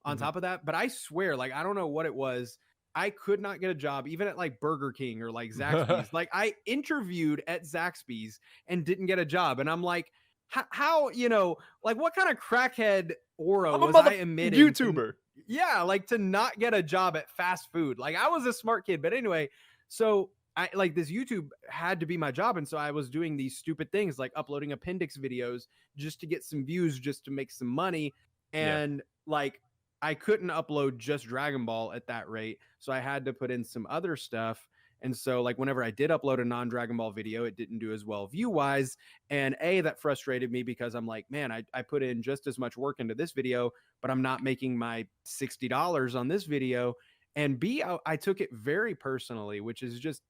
on top of that, but I swear, like, I don't know what it was, I could not get a job even at like Burger King or like Zaxby's. Like, I interviewed at Zaxby's and didn't get a job, and I'm like, how, you know, like, what kind of crackhead aura was I emitting? YouTuber. Yeah, like, to not get a job at fast food. Like, I was a smart kid, but anyway, so I, like, this YouTube had to be my job, and so I was doing these stupid things like uploading appendix videos just to get some views, just to make some money. And like, I couldn't upload just Dragon Ball at that rate, so I had to put in some other stuff. And so like, whenever I did upload a non-Dragon Ball video, it didn't do as well view-wise. And that frustrated me because I'm like, man, I put in just as much work into this video, but I'm not making my $60 on this video. and B, I took it very personally, which is just,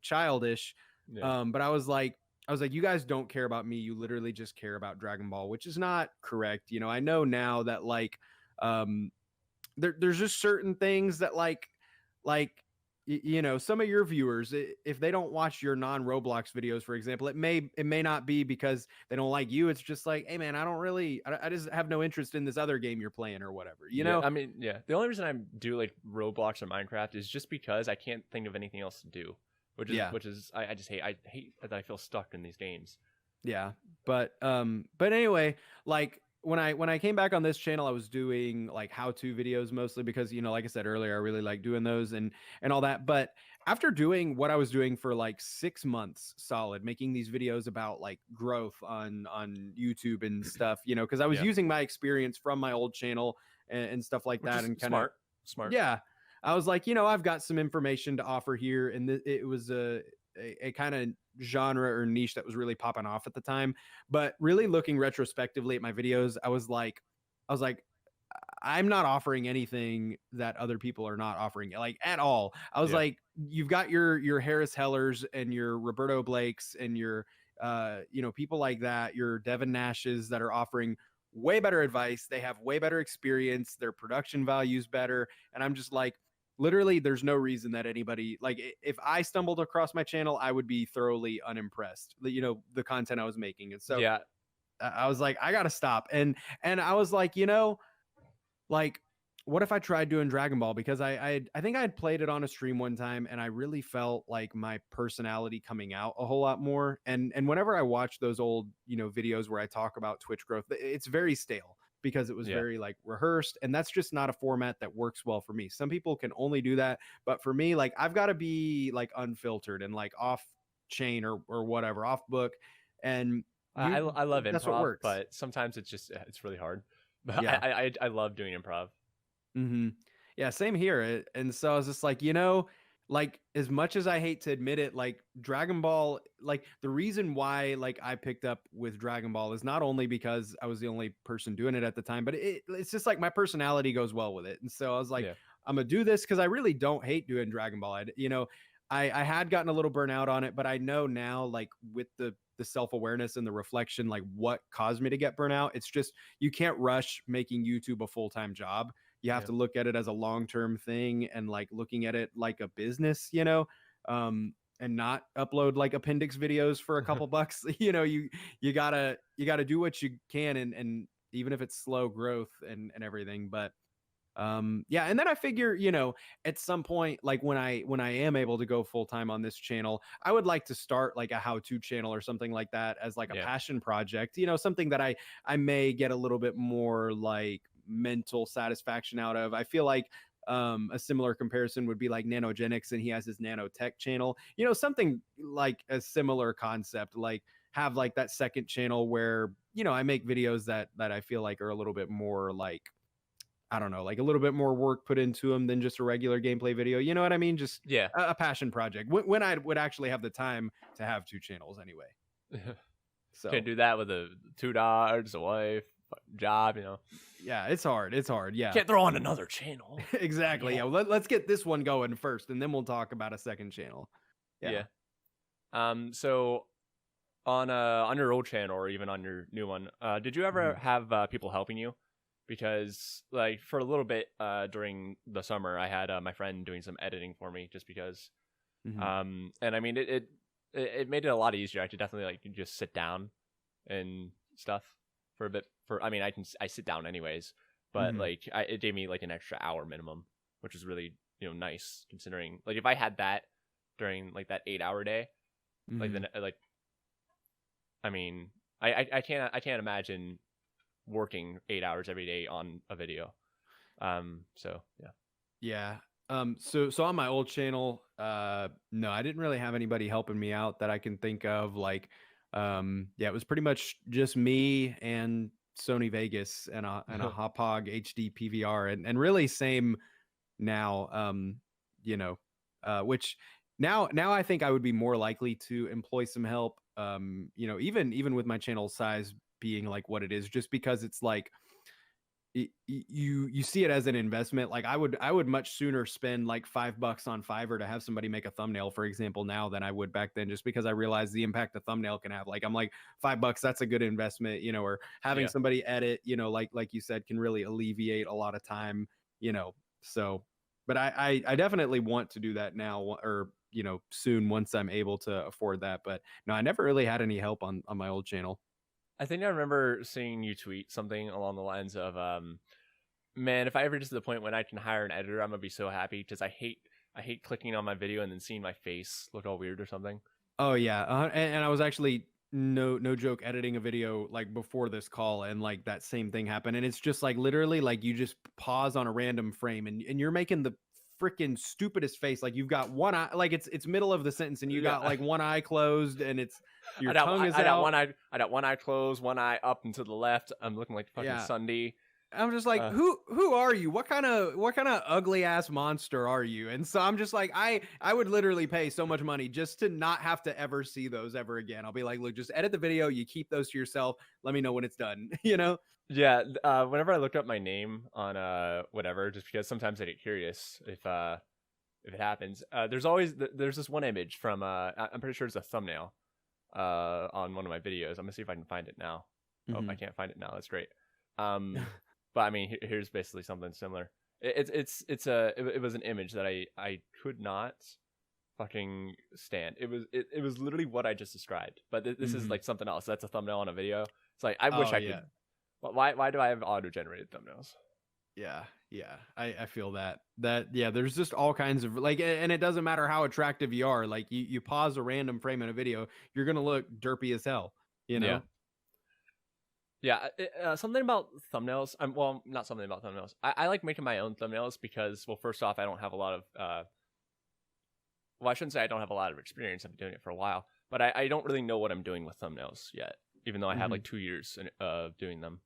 childish. Yeah. But I was like, you guys don't care about me. You literally just care about Dragon Ball, which is not correct. I know now that like, um, there's just certain things that like some of your viewers, if they don't watch your non Roblox videos, for example, it may not be because they don't like you. It's just like, hey man, I just have no interest in this other game you're playing or whatever, Yeah, I mean, yeah. The only reason I do like Roblox or Minecraft is just because I can't think of anything else to do, which is I just hate that I feel stuck in these games. Yeah. But anyway, like when I came back on this channel, I was doing like how-to videos mostly because, like I said earlier, I really like doing those and all that. But after doing what I was doing for like 6 months solid, making these videos about like growth on YouTube and stuff, because I was Yeah. using my experience from my old channel and stuff like Which that, is and kind of smart. yeah. I was like, I've got some information to offer here, and it was a kind of genre or niche that was really popping off at the time. But really looking retrospectively at my videos, I was like, I'm not offering anything that other people are not offering, like at all. I was Yeah. like, you've got your Harris Hellers and your Roberto Blakes and your people like that, your Devin Nashes that are offering way better advice. They have way better experience, their production values better. And I'm just like, literally there's no reason that anybody, like, if I stumbled across my channel, I would be thoroughly unimpressed, the content I was making. And so Yeah. I was like, I gotta stop. And I was like, like, what if I tried doing Dragon Ball? Because I think I had played it on a stream one time, and I really felt like my personality coming out a whole lot more. And whenever I watch those old videos where I talk about Twitch growth, it's very stale because it was Yeah. very like rehearsed, and that's just not a format that works well for me. Some people can only do that, but for me, like, I've got to be like unfiltered and like off chain or whatever, off book, and I love that's what improv, works. but sometimes it's really hard. But Yeah. I love doing improv. Mm-hmm. Yeah, same here. And so I was just like, like, as much as I hate to admit it, like Dragon Ball, like the reason why like I picked up with Dragon Ball is not only because I was the only person doing it at the time, but it's just like my personality goes well with it. And so I was like, Yeah. I'm gonna do this because I really don't hate doing Dragon Ball. I had gotten a little burnout on it, but I know now, like with the self-awareness and the reflection, like what caused me to get burnout. It's just you can't rush making YouTube a full-time job. You have Yeah. to look at it as a long-term thing and like looking at it like a business, and not upload like appendix videos for a couple bucks. You gotta do what you can, and even if it's slow growth and everything. But yeah, and then I figure, at some point, like when I am able to go full time on this channel, I would like to start like a how-to channel or something like that as like a Yeah. passion project, something that I may get a little bit more like mental satisfaction out of. I feel like a similar comparison would be like Nanogenics, and he has his nanotech channel, something like a similar concept, like have like that second channel where I make videos that I feel like are a little bit more like, I don't know, like a little bit more work put into them than just a regular gameplay video. You know what I mean? Just Yeah. a passion project when I would actually have the time to have two channels anyway. So Can't do that with a $2, a wife, job, yeah, it's hard. It's hard. Yeah, Can't throw on another channel. exactly. Yeah, let's get this one going first, and then we'll talk about a second channel. Yeah. So on your old channel or even on your new one, did you ever have people helping you? Because like for a little bit during the summer, I had my friend doing some editing for me just because. And I mean it made it a lot easier. I could definitely like just sit down and stuff for a bit. I sit down anyways, but like it gave me like an extra hour minimum, which is really nice considering like if I had that during like that 8-hour day, like then like I mean I can't imagine working 8 hours every day on a video. So yeah. So on my old channel, no, I didn't really have anybody helping me out that I can think of. Like, it was pretty much just me and Sony Vegas and a Hauppauge HD PVR, and really same now. Which now I think I would be more likely to employ some help. Even with my channel size being like what it is, just because it's like, you see it as an investment. Like I would much sooner spend like $5 on Fiverr to have somebody make a thumbnail, for example, now than I would back then, just because I realized the impact a thumbnail can have. Like I'm like $5, that's a good investment, or having Yeah. somebody edit, like you said, can really alleviate a lot of time, So, but I definitely want to do that now, or soon, once I'm able to afford that. But no, I never really had any help on my old channel. I think I remember seeing you tweet something along the lines of, man, if I ever get to the point when I can hire an editor, I'm gonna be so happy because I hate clicking on my video and then seeing my face look all weird or something. Oh yeah, and I was actually, no joke, editing a video like before this call, and like that same thing happened, and it's just like literally like you just pause on a random frame, and you're making the freaking stupidest face, like you've got one eye, like it's middle of the sentence, and you got Yeah, like one eye closed, and it's your I got tongue is I got out. one eye closed, one eye up and to the left. I'm looking like fucking Yeah, Sunday. I'm just like, Uh, who are you? What kind of ugly ass monster are you? And so I'm just like, I would literally pay so much money just to not have to ever see those ever again. I'll be like, look, just edit the video, you keep those to yourself. Let me know when it's done, yeah, whenever I look up my name on whatever, just because sometimes I get curious if it happens. There's this one image from I'm pretty sure it's a thumbnail on one of my videos. I'm gonna see if I can find it now. Oh, I Mhm. can't find it now. That's great. Um, but I mean, here's basically something similar. It was an image that I could not fucking stand. It was literally what I just described. But this is Mhm. like something else. That's a thumbnail on a video. It's like I wish Oh I could. yeah. Why do I have auto generated thumbnails? Yeah. Yeah. I feel that yeah, there's just all kinds of like, and it doesn't matter how attractive you are. Like you pause a random frame in a video, you're gonna look derpy as hell, you Yeah. know? Yeah, something about thumbnails. Well, not something about thumbnails. I like making my own thumbnails because, well, first off, I don't have a lot of. Well, I shouldn't say I don't have a lot of experience. I've been doing it for a while, but I don't really know what I'm doing with thumbnails yet. Even though I have like Mhm. 2 years of doing them.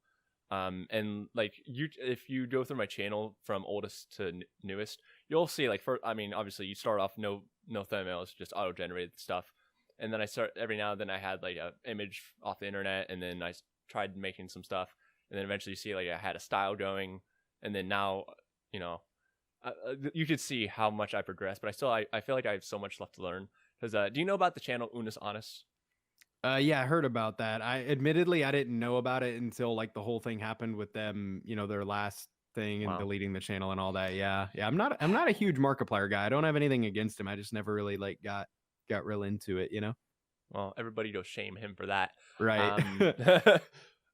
And like if you go through my channel from oldest to newest, you'll see like I mean, obviously you start off no thumbnails, just auto generated stuff, and then I start every now and then I had like a image off the internet, and then I tried making some stuff, and then eventually you see like I had a style going, and then now, you know, you could see how much I progressed, but I feel like I have so much left to learn. Because do you know about the channel Unis Honest? Yeah, I heard about that. I didn't know about it until like the whole thing happened with them, their last thing and Wow. deleting the channel and all that. Yeah. Yeah, I'm not a huge Markiplier guy. I don't have anything against him. I just never really like got real into it. Well, everybody go shame him for that. Right.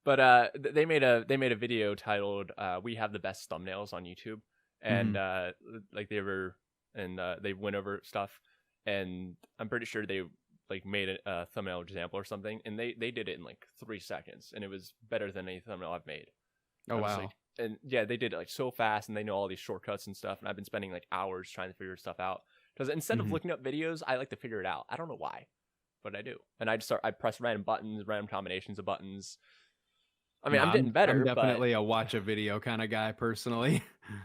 But they made a video titled "We Have the Best Thumbnails on YouTube," and Mhm. like they went over stuff, and I'm pretty sure they like made a thumbnail example or something, and they did it in like 3 seconds, and it was better than any thumbnail I've made. Oh I'm just like, wow. and yeah, they did it like so fast, and they know all these shortcuts and stuff, and I've been spending like hours trying to figure stuff out because instead of Mhm. looking up videos, I like to figure it out. I don't know why, but I do. And I press random buttons, random combinations of buttons. I mean, No, I'm getting I'm better, but definitely a watch a video kind of guy personally.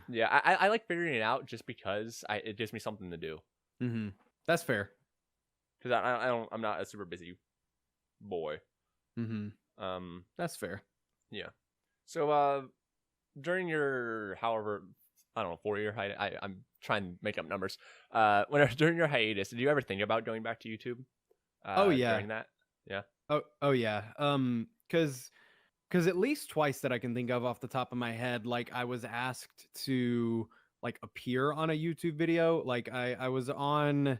yeah, I like figuring it out just because it gives me something to do. Mhm. That's fair. Because I'm not a super busy boy. Mhm. Um, That's fair. yeah. So during your however, I don't know, 4 year hiatus, I'm trying to make up numbers. During your hiatus, did you ever think about going back to YouTube? Oh yeah. During that, yeah, Oh yeah. Cuz at least twice that I can think of off the top of my head, like I was asked to like appear on a YouTube video. Like I was on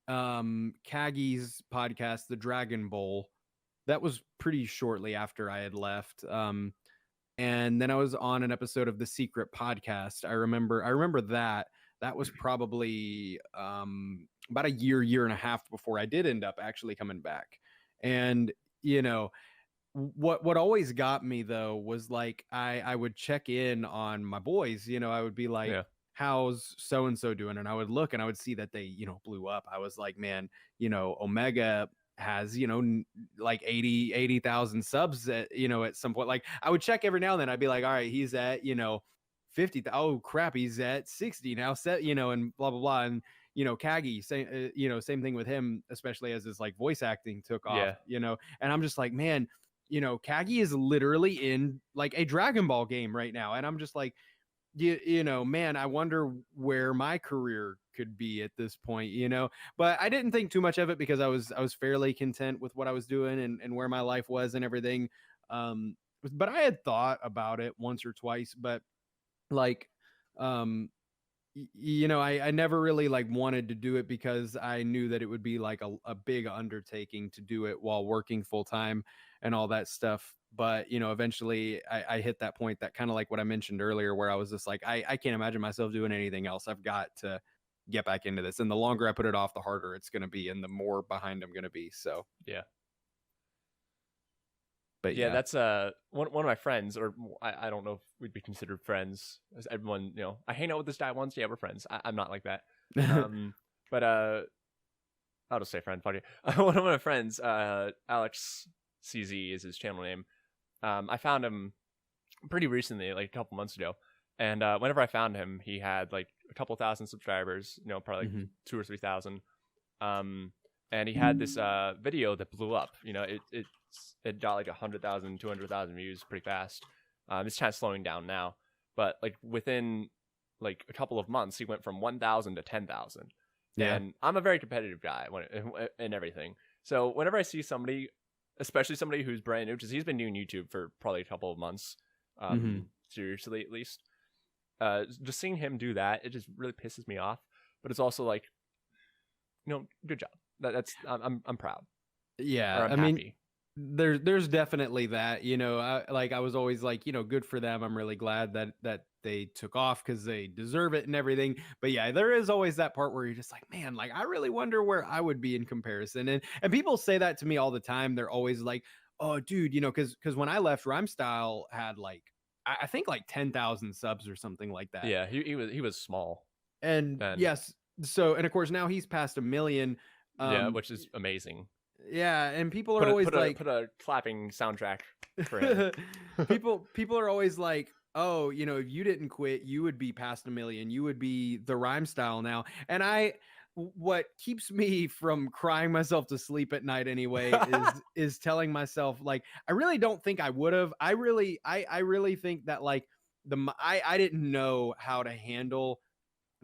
Kaggy's podcast, The Dragon Bowl. That was pretty shortly after I had left. And then I was on an episode of The Secret Podcast. I remember that was probably about a year and a half before I did end up actually coming back. And you know, what always got me though was like I would check in on my boys. I would be like, yeah, how's so and so doing? And I would look and I would see that they blew up. I was like, man, Omega has like 80,000 subs at some point. Like I would check every now and then. I'd be like, all right, he's at 50. Oh crap, he's at 60 now, set, and blah blah blah. And Kagi, same thing with him, especially as his like voice acting took off. yeah. And I'm just like, man, Kagi is literally in like a Dragon Ball game right now, and I'm just like, man, I wonder where my career could be at this point, but I didn't think too much of it because I was fairly content with what I was doing and where my life was and everything. um but I had thought about it once or twice, but like, um I never really like wanted to do it because I knew that it would be like a big undertaking to do it while working full time and all that stuff. But eventually I hit that point, that kind of like what I mentioned earlier, where I was just like, I can't imagine myself doing anything else. I've got to get back into this. And the longer I put it off, the harder it's going to be and the more behind I'm going to be. So, Yeah. but Yeah, yeah. that's one of my friends, or I don't know if we'd be considered friends. As everyone, I hang out with this guy once. Yeah, we're friends. I'm not like that. But I'll just say friend. Fuck it. One of my friends, Alex CZ is his channel name. I found him pretty recently, like a couple months ago, and whenever I found him, he had like a couple thousand subscribers. Probably like 2 or 3 thousand. And he had this video that blew up. It got like 100,000, 200,000 views pretty fast. It's kind of slowing down now, but like within like a couple of months, he went from 1,000 to 10,000. Yeah. And I'm a very competitive guy in everything. So whenever I see somebody, especially somebody who's brand new, because he's been doing YouTube for probably a couple of months, seriously at least, just seeing him do that, it just really pisses me off. But it's also like, good job. I'm proud. Yeah, Or I'm I mean, happy. there's definitely that, I was always like, good for them. I'm really glad that they took off because they deserve it and everything. But yeah, there is always that part where you're just like, man, like I really wonder where I would be in comparison. And people say that to me all the time. They're always like, oh, dude, because when I left, Rhyme Style had like I think like 10,000 subs or something like that. Yeah, he was small. And Then. yes, so and of course now he's past 1 million. Yeah, which is amazing. Yeah, and people are always like, put a clapping soundtrack for him. people are always like, oh, if you didn't quit, you would be past 1 million. You would be the Rhyme Style now. And what keeps me from crying myself to sleep at night anyway is telling myself like, I really don't think I would have. I really think that like I didn't know how to handle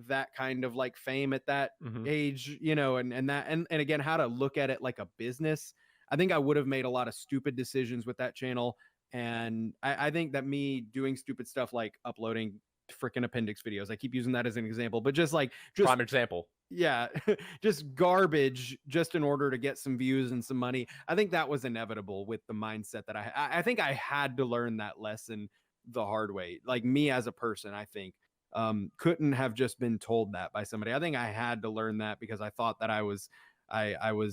that kind of like fame at that age, and again, how to look at it like a business. I think I would have made a lot of stupid decisions with that channel. And I think that me doing stupid stuff like uploading freaking appendix videos, I keep using that as an example, but just prime example. Yeah, just garbage just in order to get some views and some money. I think that was inevitable with the mindset that I think I had to learn that lesson the hard way. Like me as a person, I think couldn't have just been told that by somebody. I think I had to learn that because I thought that I was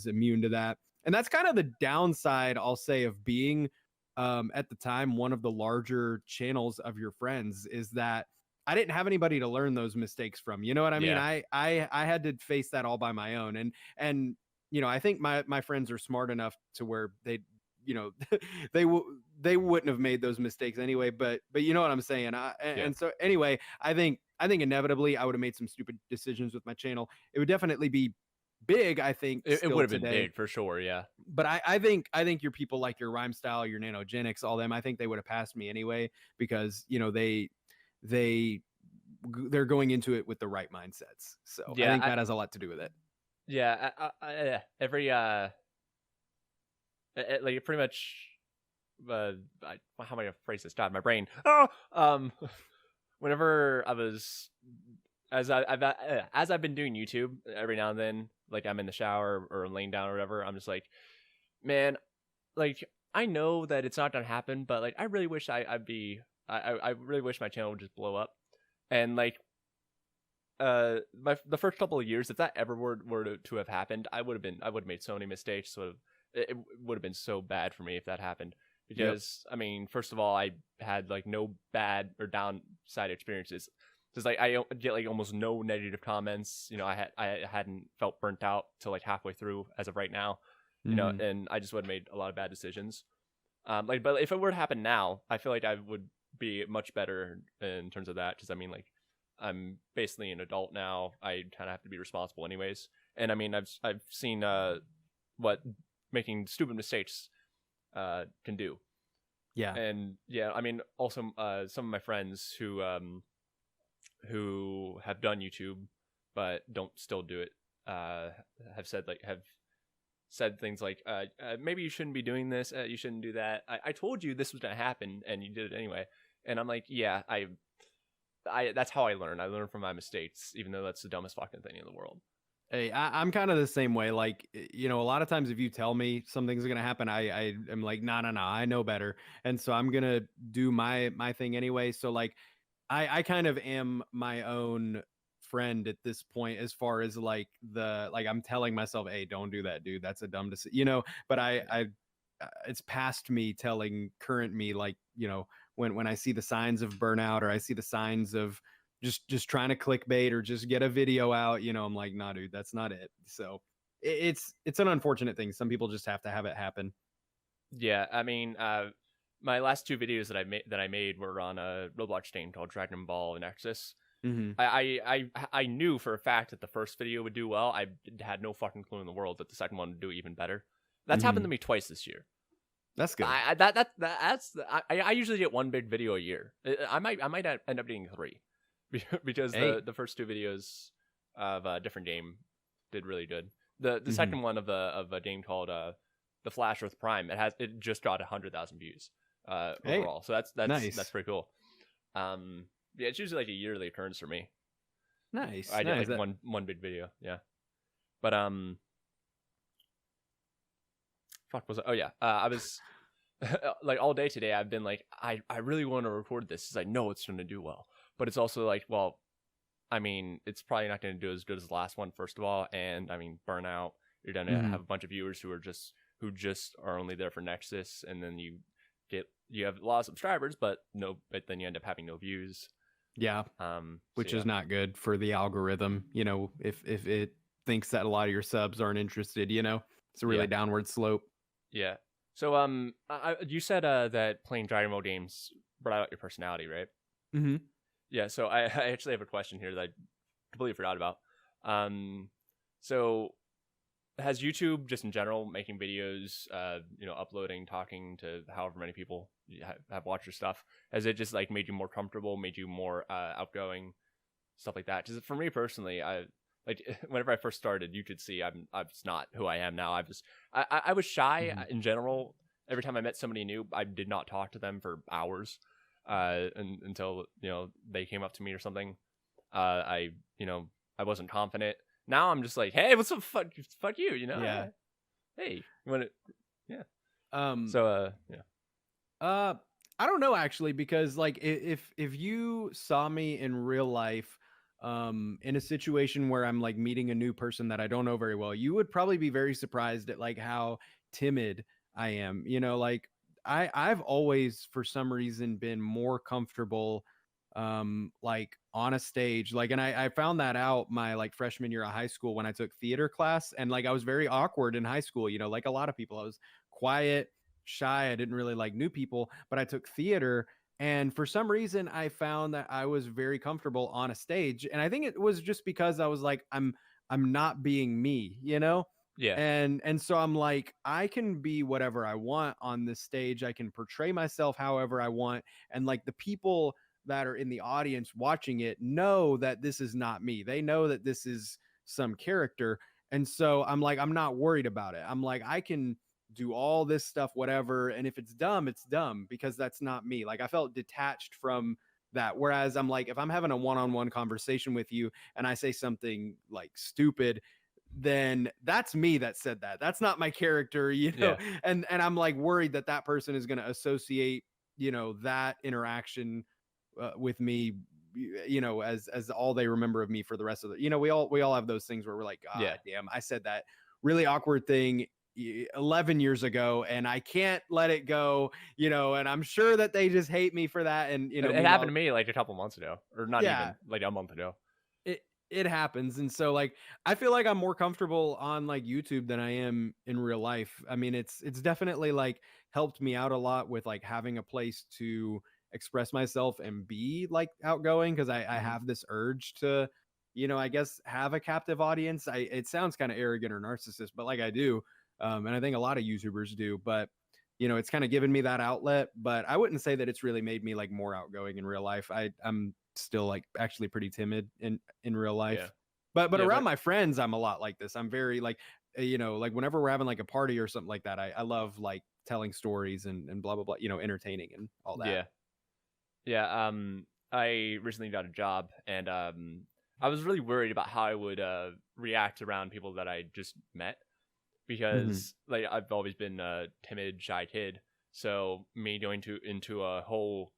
immune to that. And that's kind of the downside, I'll say, of being at the time one of the larger channels of your friends, is that I didn't have anybody to learn those mistakes from. You know what I mean? I had to face that all by my own. And I think my friends are smart enough to where they wouldn't have made those mistakes anyway, but you know what I'm saying. And so anyway, I think inevitably I would have made some stupid decisions with my channel. It would definitely be big, I think. It would have been big for sure, yeah. But I think your people like your Rhyme Style, your Nanogenics, all them, I think they would have passed me anyway, because they're going into it with the right mindsets. So yeah, I think that has a lot to do with it. Yeah, every like pretty much how am I gonna phrase this? God, my brain. Whenever I was as I've been doing YouTube, every now and then, like I'm in the shower or laying down or whatever, I'm just like, man, like I know that it's not gonna happen, but like I really wish I really wish my channel would just blow up. And like the first couple of years, if that ever were to have happened, I would have made so many mistakes. It would have been so bad for me if that happened, because I mean, first of all, I had like no bad or downside experiences. Just like I get like almost no negative comments. I hadn't felt burnt out till like halfway through as of right now. And I just would have made a lot of bad decisions. But if it were to happen now, I feel like I would be much better in terms of that, because I mean, like I'm basically an adult now. I kind of have to be responsible anyways. And I mean, I've seen what making stupid mistakes can do. Yeah. And yeah, I mean, also some of my friends who have done YouTube but don't still do it have said things like maybe you shouldn't be doing this, you shouldn't do that. I told you this was gonna happen and you did it anyway. And I'm like, yeah, I that's how I learn from my mistakes, even though that's the dumbest fucking thing in the world. Hey, I'm kind of the same way. Like, you know, a lot of times if you tell me something's gonna happen, I am like, no, no, no, I know better, and so I'm gonna do my thing anyway. So like, I kind of am my own friend at this point, as far as like the like I'm telling myself, hey, don't do that, dude. That's a dumb decision, you know. But it's past me telling current me, like, you know, when I see the signs of burnout, or I see the signs of just trying to clickbait or just get a video out, you know, I'm like, nah, dude, that's not it. So it's an unfortunate thing. Some people just have to have it happen. Yeah, I mean, my last two videos that I made were on a Roblox game called Dragon Ball Nexus. Hmm. I knew for a fact that the first video would do well. I had no fucking clue in the world that the second one would do even better. That's happened to Hmm. me twice this year. That's good. I usually get one big video a year. I might end up getting three, because Hey. the first two videos of a different game did really good. The Hmm. second one of a game called The Flash Earth Prime, it just got 100,000 views Hey, overall. So that's nice. pretty cool. Yeah, it's usually like a yearly occurrence for me. Nice, I get nice. like one big video, yeah. But fuck was it? Oh yeah, I was like all day today. I've been like, I really want to record this because I know it's going to do well. But it's also like, well, I mean, it's probably not going to do as good as the last one, first of all. And I mean, burnout. You're going to Hmm. have a bunch of viewers who just are only there for Nexus, and then you have a lot of subscribers, but then you end up having no views. Yeah, So which yeah, is not good for the algorithm. You know, if it thinks that a lot of your subs aren't interested, you know, it's a really yeah, downward slope. yeah. So you said that playing Dragon Ball games brought out your personality, right? Hmm. Yeah. So I actually have a question here that I completely forgot about. Um, so has YouTube just in general making videos, uploading, talking to however many people have watched your stuff, has it just like made you more comfortable, made you more outgoing, stuff like that? Because for me personally, I like whenever I first started, you could see I'm just not who I am now. I was shy Hmm. in general. Every time I met somebody new, I did not talk to them for hours, until they came up to me or something. I I wasn't confident. Now I'm just like, hey, what's up? Fuck you, Yeah. Hey, you want to? Yeah. Um. So yeah, Uh. I don't know actually, because like if you saw me in real life, in a situation where I'm like meeting a new person that I don't know very well, you would probably be very surprised at like how timid I am. You know, like I've always for some reason been more comfortable like on a stage, like, and I found that out my like freshman year of high school when I took theater class, and like I was very awkward in high school, you know, like a lot of people. I was quiet, shy, I didn't really like new people, but I took theater, and for some reason I found that I was very comfortable on a stage, and I think it was just because I was like, I'm not being me, you know. yeah, And so I'm like, I can be whatever I want on this stage, I can portray myself however I want, and like the people that are in the audience watching it know that this is not me. They know that this is some character. And so I'm like, I'm not worried about it. I'm like, I can do all this stuff, whatever. And if it's dumb, it's dumb, because that's not me. Like I felt detached from that. Whereas I'm like, if I'm having a one on one conversation with you and I say something like stupid, then that's me that said that. That's not my character, you know. yeah, And I'm like worried that that person is going to associate, you know, that interaction with me, you know, as all they remember of me for the rest of the, you know, we all have those things where we're like, yeah. ah, damn, I said that really awkward thing 11 years ago and I can't let it go, you know, and I'm sure that they just hate me for that. And, you know, It happened meanwhile, to me like a couple months ago, or not yeah, even like a month ago. it happens. And so like I feel like I'm more comfortable on like YouTube than I am in real life. I mean, it's definitely like helped me out a lot with like having a place to express myself and be like outgoing, because I Hmm. have this urge to, you know, I guess have a captive audience. It sounds kind of arrogant or narcissist, but like I do. And I think a lot of YouTubers do. But it's kind of given me that outlet, but I wouldn't say that it's really made me like more outgoing in real life. I'm still like actually pretty timid in real Yeah. life. But Yeah. around my friends, I'm a lot like this. I'm very like, like whenever we're having like a party or something like that, I love like telling stories and blah blah blah, entertaining and all that. Yeah. Yeah. I recently got a job, and I was really worried about how I would react around people that I just met, because like I've always been a timid, shy kid. So me going into a whole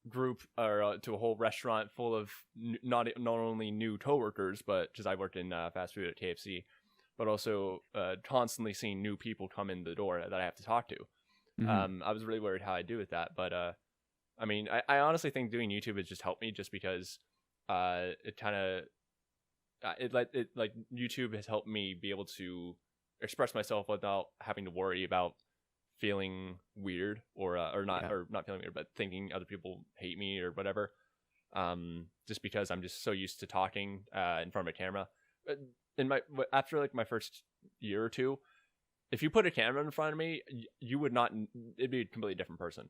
group, or to a whole restaurant full of not only new coworkers, but because I worked in fast food at KFC, but also constantly seeing new people come in the door that I have to talk to. I was really worried how I'd do with that, but I mean, I honestly think doing YouTube has just helped me, just because it kind of it like YouTube has helped me be able to express myself without having to worry about feeling weird, or not, Yeah. or not feeling weird, but thinking other people hate me or whatever. Just because I'm just so used to talking in front of a camera. After like my first year or two, if you put a camera in front of me, you would not. It'd be a completely different person.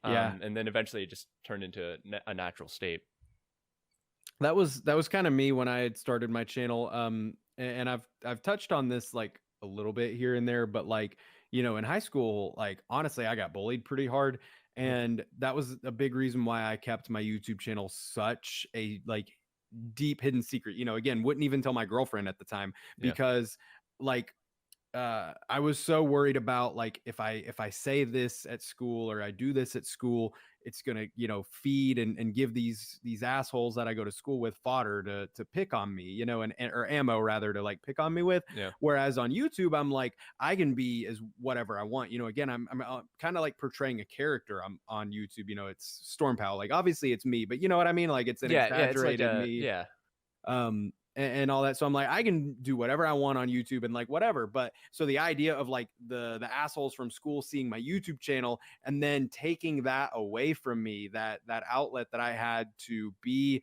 Yeah. And then eventually it just turned into a natural state. That was kind of me when I had started my channel. And I've touched on this like a little bit here and there, but like, in high school, like honestly, I got bullied pretty hard. And that was a big reason why I kept my YouTube channel such a like deep hidden secret. Again, wouldn't even tell my girlfriend at the time, Yeah. because like I was so worried about like if I say this at school or I do this at school, it's gonna feed and give these assholes that I go to school with fodder to pick on me, and or ammo rather to like pick on me with. Yeah. Whereas on YouTube, I'm like I can be as whatever I want. Again, I'm kind of like portraying a character. I'm on YouTube. It's StormPow. Like obviously it's me, but you know what I mean. Like it's an exaggerated it's like me. yeah. And all that. So I'm like, I can do whatever I want on YouTube and like whatever. But so the idea of like the assholes from school seeing my YouTube channel and then taking that away from me, that outlet that I had to be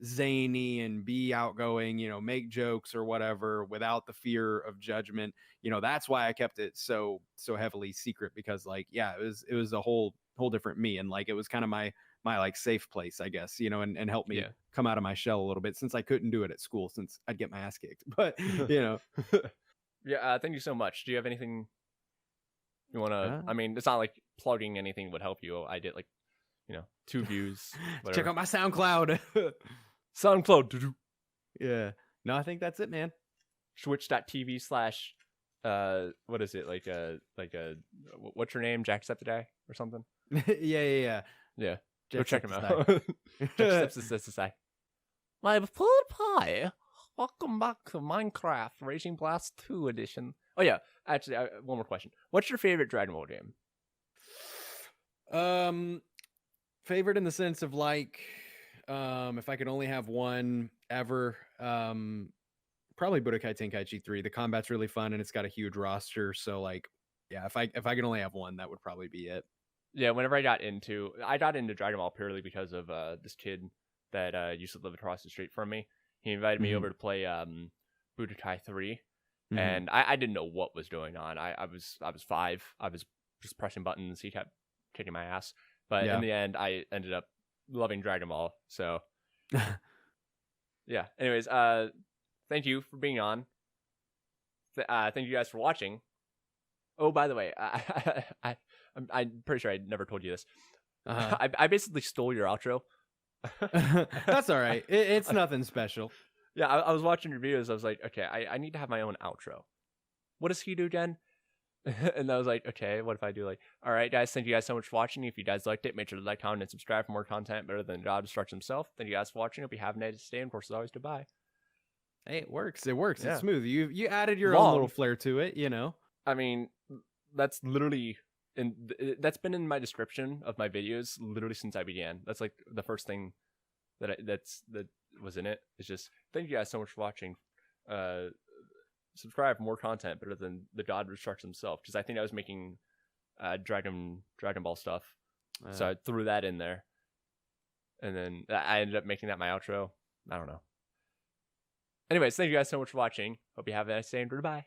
zany and be outgoing, make jokes or whatever without the fear of judgment. That's why I kept it so heavily secret, because like, yeah, it was a whole different me. And like, it was kind of my like safe place, I guess, and help me come out of my shell a little bit, since I couldn't do it at school since I'd get my ass kicked. But Yeah. Thank you so much. Do you have anything you want to? I mean, it's not like plugging anything would help you. I did like 2 views. Check out my SoundCloud. SoundCloud. Yeah. No, I think that's it, man. Twitch.tv/ what is it, like a what's your name, Jacksepticeye or something? Yeah. Go check him out. Jacksepticeye. My food pie. Welcome back to Minecraft Raging Blast 2 edition. Oh yeah, actually, one more question. What's your favorite Dragon Ball game? Favorite in the sense of like, if I could only have one ever, probably Budokai Tenkaichi 3. The combat's really fun and it's got a huge roster. So like, yeah, if I could only have one, that would probably be it. Yeah, whenever I got into Dragon Ball purely because of this kid that used to live across the street from me. He invited me over to play Budokai 3, and I didn't know what was going on. I was 5. I was just pressing buttons. He kept kicking my ass, but in the end, I ended up loving Dragon Ball. So yeah. Anyways, thank you for being on. Thank you guys for watching. Oh, by the way, I'm pretty sure I never told you this. I basically stole your outro. That's all right. It's nothing special. Yeah, I was watching your videos. I was like, okay, I need to have my own outro. What does he do again? And I was like, okay, what if I do like, all right, guys, thank you guys so much for watching. If you guys liked it, make sure to like, comment, and subscribe for more content better than God Destruction himself. Thank you guys for watching. Hope you have a nice day. And of course, as always, goodbye. Hey, it works. Yeah. It's smooth. You added your own little flair to it, I mean, that's literally... And that's been in my description of my videos literally since I began. That's like the first thing that was in it. It's just, thank you guys so much for watching. Subscribe for more content better than the God Destruction himself, because I think I was making Dragon Ball stuff, so I threw that in there, and then I ended up making that my outro. I don't know. Anyways, thank you guys so much for watching. Hope you have a nice day and goodbye.